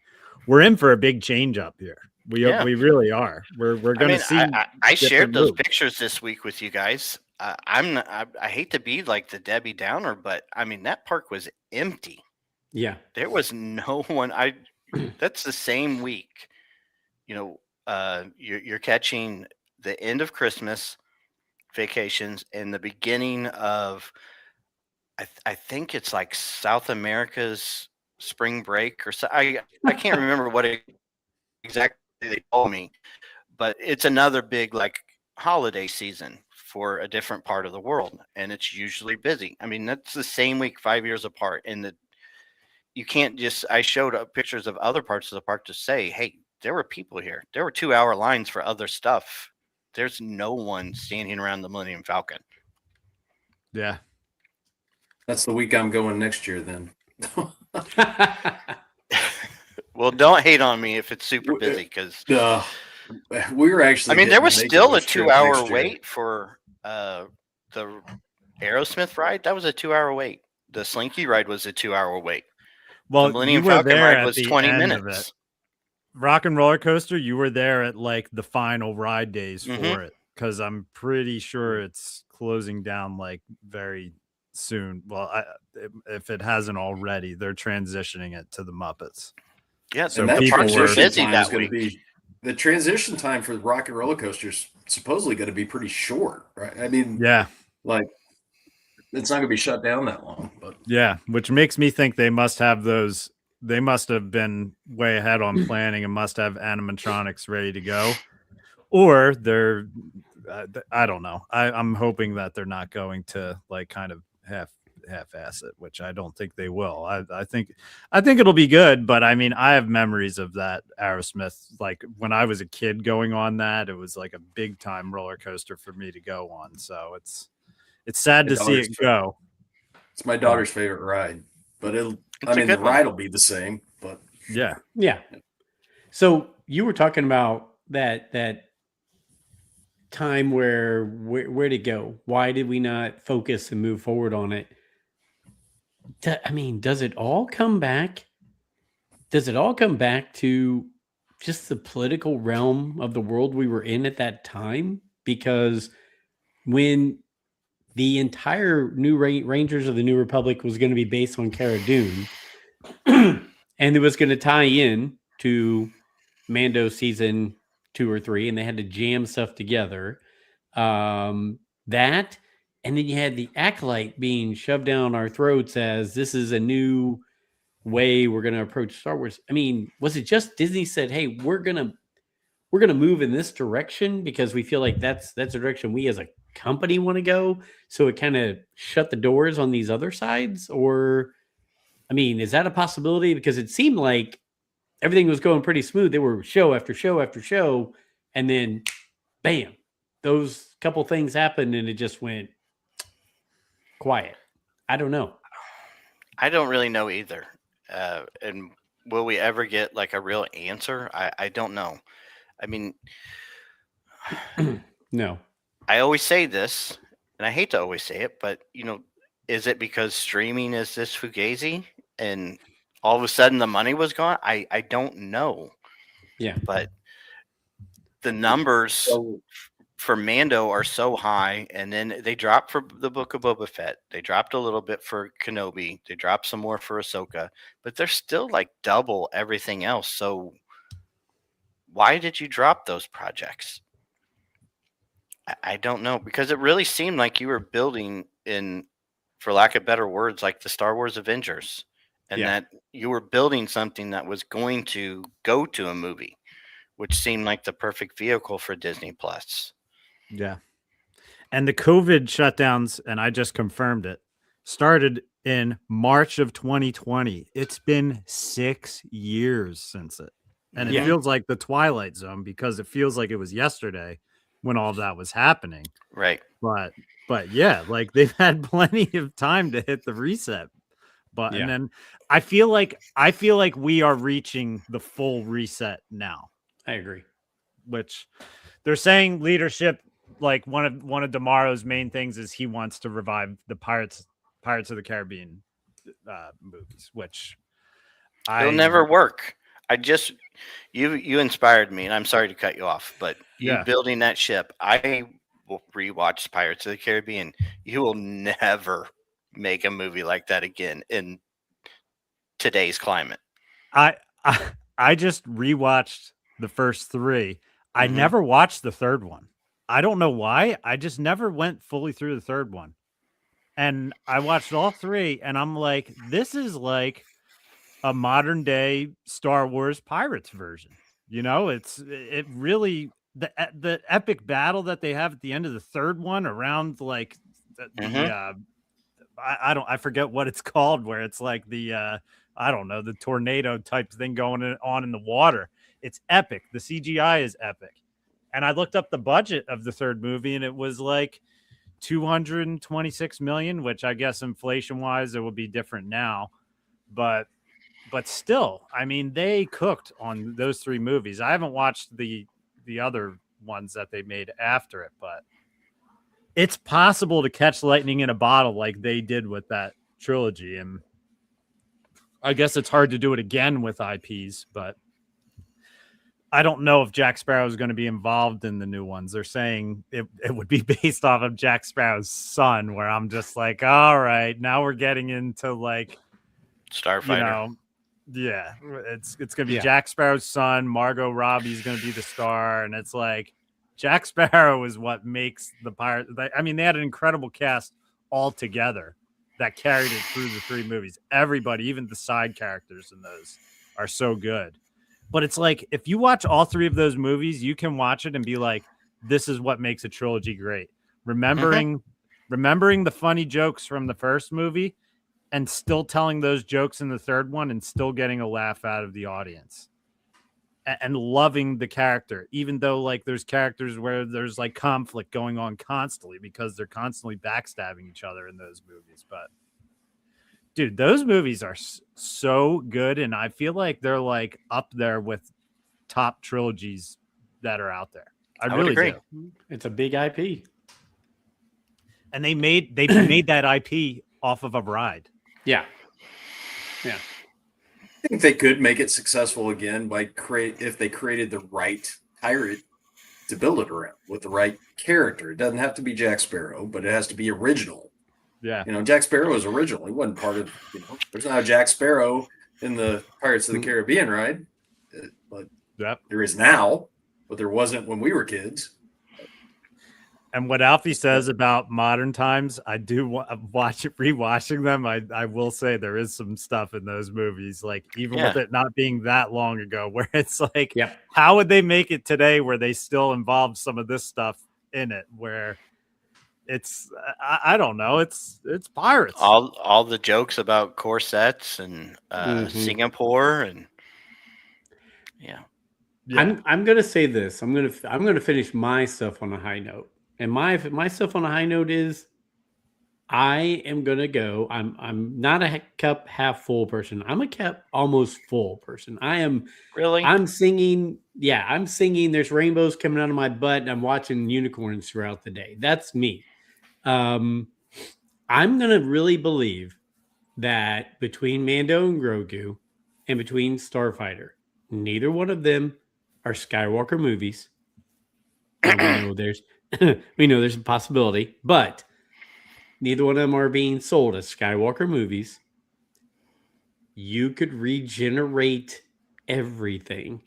we're in for a big change up here. We really are. We're going to see. I shared those moves. pictures this week with you guys. I hate to be like the Debbie Downer, but I mean that park was empty. Yeah, there was no one. That's the same week. You're catching the end of Christmas vacations and the beginning of I think it's like South America's spring break or so. I can't remember what exactly they told me, but it's another big like holiday season for a different part of the world, and it's usually busy. I mean, that's the same week 5 years apart, and you can't just. I showed up pictures of other parts of the park to say, hey, there were people here. There were 2-hour lines for other stuff. There's no one standing around the Millennium Falcon. Yeah. That's the week I'm going next year then. Well, don't hate on me if it's super busy because we were actually. I mean, there was still a 2-hour wait for the Aerosmith ride. That was a 2-hour wait. The Slinky ride was a 2-hour wait. Well, the Millennium Falcon ride was 20 minutes. Rock and Roller Coaster, you were there at like the final ride days for it because I'm pretty sure it's closing down like very soon. Well, if it hasn't already, they're transitioning it to the Muppets. Yeah, so people were busy that week. The transition time for Rock and Roller Coaster is supposedly going to be pretty short, right? I mean, yeah, like it's not going to be shut down that long. But yeah, which makes me think they must have those. They must have been way ahead on planning and must have animatronics ready to go, or they're. I don't know. I'm hoping that they're not going to like kind of half-ass it, which I don't think they will. I think it'll be good, but I mean, I have memories of that Aerosmith. Like when I was a kid going on that, it was like a big time roller coaster for me to go on. So it's sad to see it go. It's my daughter's favorite ride, but the ride will be the same, but yeah. So you were talking about that time where to go? Why did we not focus and move forward on it? I mean, does it all come back? Does it all come back to just the political realm of the world we were in at that time? Because when the entire new Rangers of the New Republic was going to be based on Cara Dune, and it was going to tie in to Mando season 2 or 3, and they had to jam stuff together. That, and then you had the Acolyte being shoved down our throats as this is a new way we're going to approach Star Wars. I mean, was it just Disney said, "Hey, we're gonna move in this direction because we feel like that's the direction we as a company want to go"? So it kind of shut the doors on these other sides, or I mean, is that a possibility? Because it seemed like everything was going pretty smooth. They were show after show after show, and then, bam, those couple things happened, and it just went quiet. I don't know. I don't really know either. And will we ever get like a real answer? I don't know. I mean, no. I always say this, and I hate to always say it, but is it because streaming is this fugazi and all of a sudden the money was gone? I don't know. Yeah. But the numbers for Mando are so high, and then they dropped for the Book of Boba Fett. They dropped a little bit for Kenobi. They dropped some more for Ahsoka, but they're still like double everything else. So why did you drop those projects? I don't know, because it really seemed like you were building in, for lack of better words, like the Star Wars Avengers, and that you were building something that was going to go to a movie, which seemed like the perfect vehicle for Disney Plus. Yeah. And the COVID shutdowns, and I just confirmed it, started in March of 2020. It's been 6 years since it. And it feels like the Twilight Zone because it feels like it was yesterday when all of that was happening. Right. But yeah, like they've had plenty of time to hit the reset button. And I feel like we are reaching the full reset now. I agree. Which they're saying leadership, like one of Damaro's main things is he wants to revive the Pirates Pirates of the Caribbean movies, which it'll never work. You inspired me, and I'm sorry to cut you off, but you building that ship, I will rewatch Pirates of the Caribbean. You will never make a movie like that again in today's climate. I just rewatched the first three. I never watched the third one. I don't know why. I just never went fully through the third one. And I watched all three, and I'm like, this is like a modern day Star Wars Pirates version. You know, it really the epic battle that they have at the end of the third one around like I forget what it's called, where it's like the I don't know, the tornado type thing going on in the water. It's epic. The CGI is epic. And I looked up the budget of the third movie, and it was like 226 million, which I guess inflation wise it will be different now, but still, I mean, they cooked on those three movies. I haven't watched the other ones that they made after it, but it's possible to catch lightning in a bottle like they did with that trilogy. And I guess it's hard to do it again with IPs, but I don't know if Jack Sparrow is going to be involved in the new ones. They're saying it would be based off of Jack Sparrow's son, where I'm just like, all right, now we're getting into like Starfighter. You know, yeah, it's going to be Jack Sparrow's son. Margot Robbie's going to be the star, and it's like Jack Sparrow is what makes the pirate. I mean, they had an incredible cast all together that carried it through the three movies. Everybody, even the side characters in those, are so good. But it's like, if you watch all three of those movies, you can watch it and be like, this is what makes a trilogy great. Remembering the funny jokes from the first movie and still telling those jokes in the third one and still getting a laugh out of the audience. And loving the character, even though like there's characters where there's like conflict going on constantly because they're constantly backstabbing each other in those movies. But dude, those movies are so good, and I feel like they're like up there with top trilogies that are out there. I really agree. Do. It's a big IP, and they made that IP off of a ride. Yeah. I think they could make it successful again if they created the right pirate to build it around with the right character. It doesn't have to be Jack Sparrow, but it has to be original. Yeah. You know, Jack Sparrow was original. He wasn't part of, there's not a Jack Sparrow in the Pirates of the Caribbean, right? But there is now, but there wasn't when we were kids. And what Alfie says about modern times, I do rewatching them. I will say there is some stuff in those movies, like even with it not being that long ago, where it's like, how would they make it today where they still involve some of this stuff in it, where it's, I don't know, it's pirates. All the jokes about corsets and Singapore and I'm gonna say this. I'm gonna finish my stuff on a high note. And my stuff on a high note is I am gonna go. I'm not a cup half full person. I'm a cup almost full person. I am really. I'm singing. Yeah, I'm singing. There's rainbows coming out of my butt, and I'm watching unicorns throughout the day. That's me. I'm gonna really believe that between Mando and Grogu, and between Starfighter, neither one of them are Skywalker movies. And we know there's a possibility, but neither one of them are being sold as Skywalker movies. You could regenerate everything.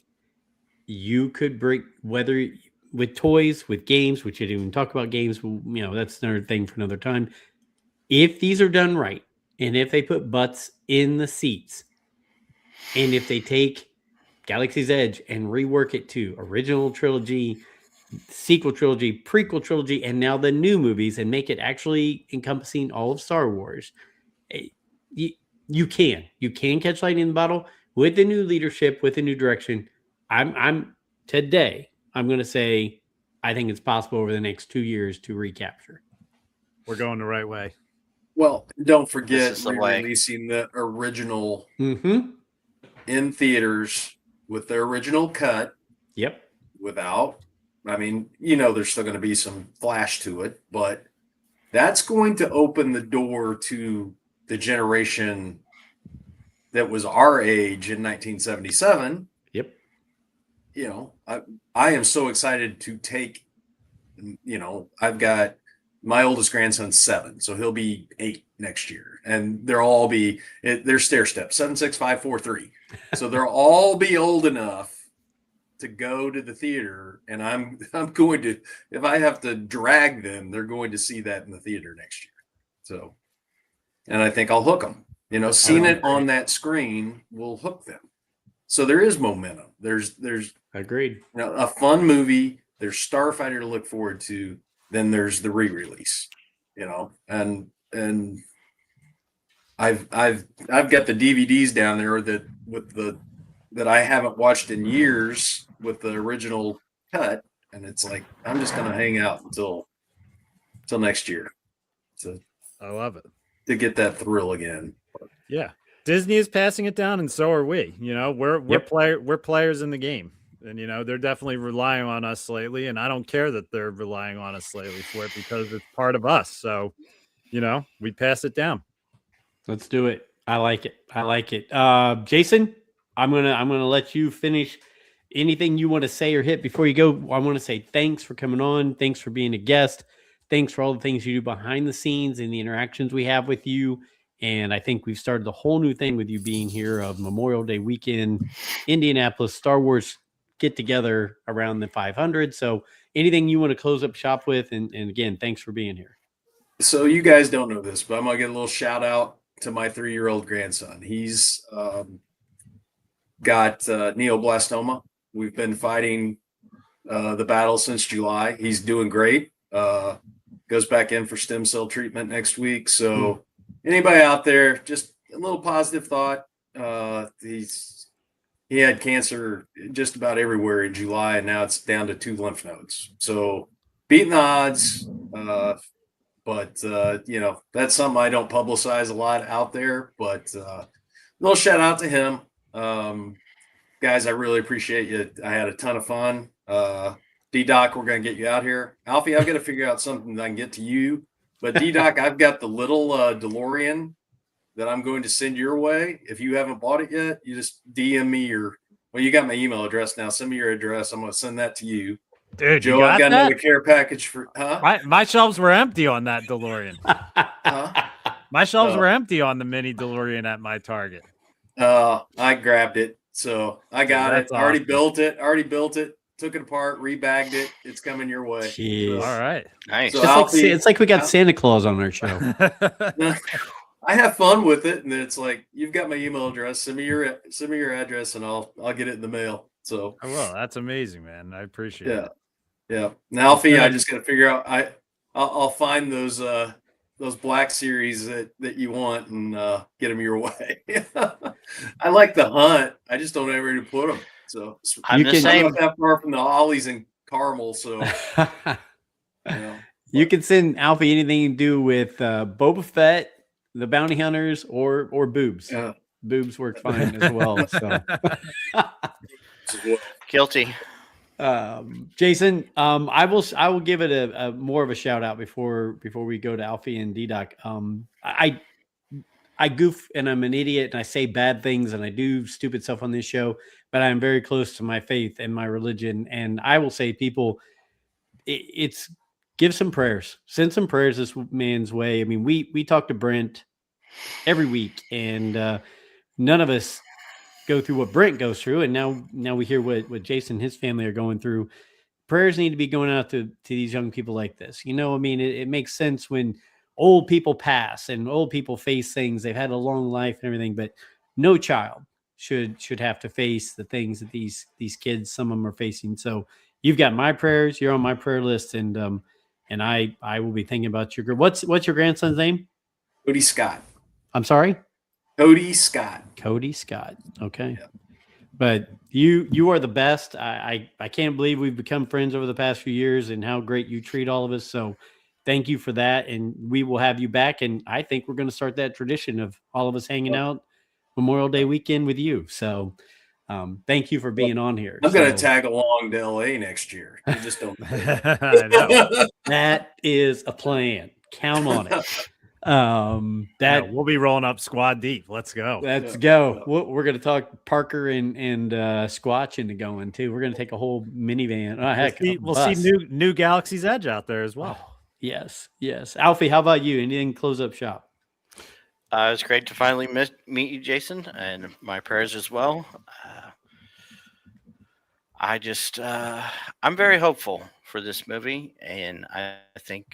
You could bring, whether with toys, with games, which you didn't even talk about games, that's another thing for another time. If these are done right, and if they put butts in the seats, and if they take Galaxy's Edge and rework it to original trilogy, sequel trilogy, prequel trilogy, and now the new movies, and make it actually encompassing all of Star Wars, you can catch lightning in the bottle with the new leadership, with the new direction. I'm going to say I think it's possible over the next 2 years to recapture. We're going the right way. Well, don't forget releasing the original in theaters with the original cut. Yep. Without, I mean, there's still going to be some flash to it, but that's going to open the door to the generation that was our age in 1977. Yep. You know, I am so excited to take, you know, I've got my oldest grandson's 7, so he'll be 8 next year, and they'll all be, they're stair steps, 7, 6, 5, 4, 3. So they'll all be old enough to go to the theater, and I'm going to, if I have to drag them, they're going to see that in the theater next year. So, and I think I'll hook them. You know, seeing it on that screen will hook them. So there is momentum. There's agreed. You know, a fun movie. There's Starfighter to look forward to. Then there's the re-release. You know, and I've got the DVDs down there that I haven't watched in years with the original cut, and it's like I'm just gonna hang out until next year. So I love it to get that thrill again. Yeah, Disney is passing it down, and so are we. You know, we're players in the game, and you know they're definitely relying on us lately. And I don't care that they're relying on us lately for it because it's part of us. So, you know, we pass it down. Let's do it. I like it. I like it. Jason, I'm gonna let you finish. Anything you want to say or hit before you go? I want to say thanks for coming on. Thanks for being a guest. Thanks for all the things you do behind the scenes and the interactions we have with you. And I think we've started a whole new thing with you being here of Memorial Day weekend, Indianapolis Star Wars get together around the 500. So anything you want to close up shop with? And again, thanks for being here. So you guys don't know this, but I'm going to get a little shout out to my 3-year-old grandson. He's got neoblastoma. We've been fighting the battle since July. He's doing great. Goes back in for stem cell treatment next week. So anybody out there, just a little positive thought. He had cancer just about everywhere in July, and now it's down to 2 lymph nodes. So beating the odds. But you know, that's something I don't publicize a lot out there. But little shout out to him. Guys, I really appreciate you. I had a ton of fun. D-Doc, we're going to get you out here. Alfie, I've got to figure out something that I can get to you. But D-Doc, I've got the little DeLorean that I'm going to send your way. If you haven't bought it yet, you just DM me well, you got my email address now. Send me your address. I'm going to send that to you. Dude, Joe, I've got another care package for, My shelves were empty on that DeLorean. My shelves were empty on the mini DeLorean at my Target. I grabbed it. So I got it. Awesome. Already built it. Took it apart, rebagged it. It's coming your way. Jeez. All right. Nice. So It's like we got Santa Claus on our show. I have fun with it, and it's like you've got my email address. Send me your address, and I'll get it in the mail. So well, that's amazing, man. I appreciate it. Yeah. Now, Alfie, I just got to figure out. I'll find those Black Series that you want and get them your way. I like the hunt. I just don't know where to put them. So I'm the same. I'm not that far from the Ollies and Carmel. So you can send Alfie anything you do with Boba Fett, the Bounty Hunters, or boobs. Boobs work fine as well. So Guilty. Jason, I will give it a more of a shout out before we go to Alfie and D-Doc. I goof and I'm an idiot and I say bad things and I do stupid stuff on this show, but I'm very close to my faith and my religion. And I will say, people, it's give some prayers, send some prayers this man's way. I mean, we talk to Brent every week, and none of us go through what Brent goes through. And now we hear what Jason and his family are going through. Prayers need to be going out to these young people like this. You know, I mean, it makes sense when old people pass and old people face things. They've had a long life and everything, but no child should have to face the things that these kids, some of them are facing. So you've got my prayers. You're on my prayer list, and I will be thinking about your. What's your grandson's name? Cody Scott. I'm sorry. Cody Scott. Cody Scott. Okay. Yeah. But you are the best. I can't believe we've become friends over the past few years and how great you treat all of us. So thank you for that. And we will have you back. And I think we're going to start that tradition of all of us hanging out Memorial Day weekend with you. So thank you for being on here. I'm going to tag along to LA next year. You just don't. I know. That is a plan. Count on it. We'll be rolling up squad deep. Let's go. Let's go. We're going to talk Parker and Squatch into going too. We're going to take a whole minivan. Oh, heck, we'll see new Galaxy's Edge out there as well. Oh, yes. Alfie, how about you? Anything close up shop? It was great to finally meet you, Jason, and my prayers as well. I'm very hopeful for this movie, and I think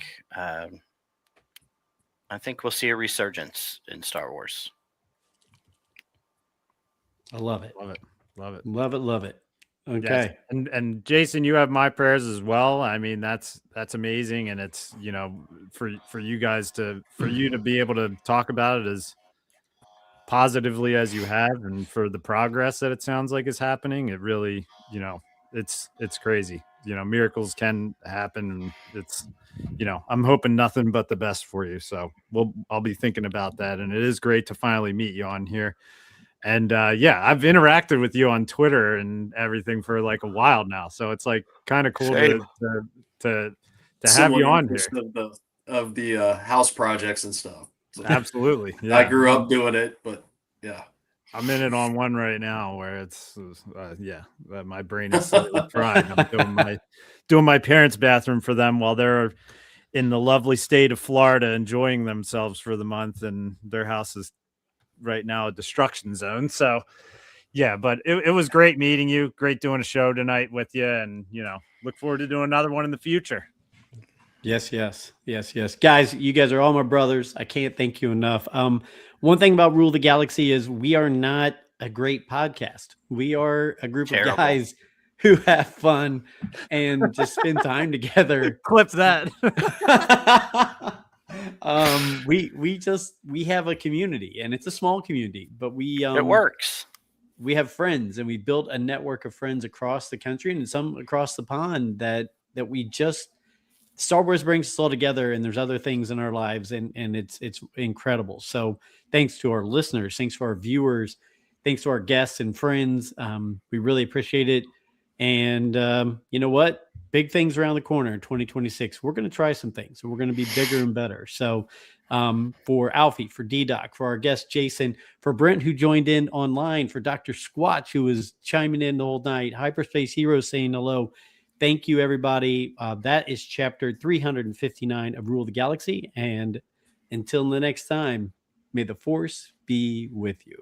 we'll see a resurgence in Star Wars. I love it. Love it. Okay. Yes. And Jason, you have my prayers as well. I mean, that's amazing. And it's, for you guys to be able to talk about it as positively as you have, and for the progress that it sounds like is happening, it really, it's crazy. Miracles can happen, and it's, I'm hoping nothing but the best for you. So I'll be thinking about that. And it is great to finally meet you on here. And I've interacted with you on Twitter and everything for like a while now. So it's like kind of cool to have you on here. Of the house projects and stuff. So absolutely. Yeah. I grew up doing it, but yeah. I'm in it on one right now where it's my brain is fried. I'm doing my parents' bathroom for them while they're in the lovely state of Florida enjoying themselves for the month, and their house is right now a destruction zone. So but it was great meeting you. Great doing a show tonight with you, and look forward to doing another one in the future. Yes. Guys, you guys are all my brothers. I can't thank you enough. One thing about Rule the Galaxy is we are not a great podcast. We are a group of guys who have fun and just spend time together. Clip that. We have a community, and it's a small community, but it works. We have friends, and we built a network of friends across the country and some across the pond that we just Star Wars brings us all together, and there's other things in our lives, and it's incredible. So thanks to our listeners, thanks to our viewers, thanks to our guests and friends. We really appreciate it. And you know what? Big things around the corner in 2026. We're going to try some things, and we're going to be bigger and better. So for Alfie, for D-Doc, for our guest Jason, for Brent, who joined in online, for Dr. Squatch, who was chiming in the whole night, Hyperspace Heroes saying hello. Thank you, everybody. That is chapter 359 of Rule the Galaxy. And until the next time, may the Force be with you.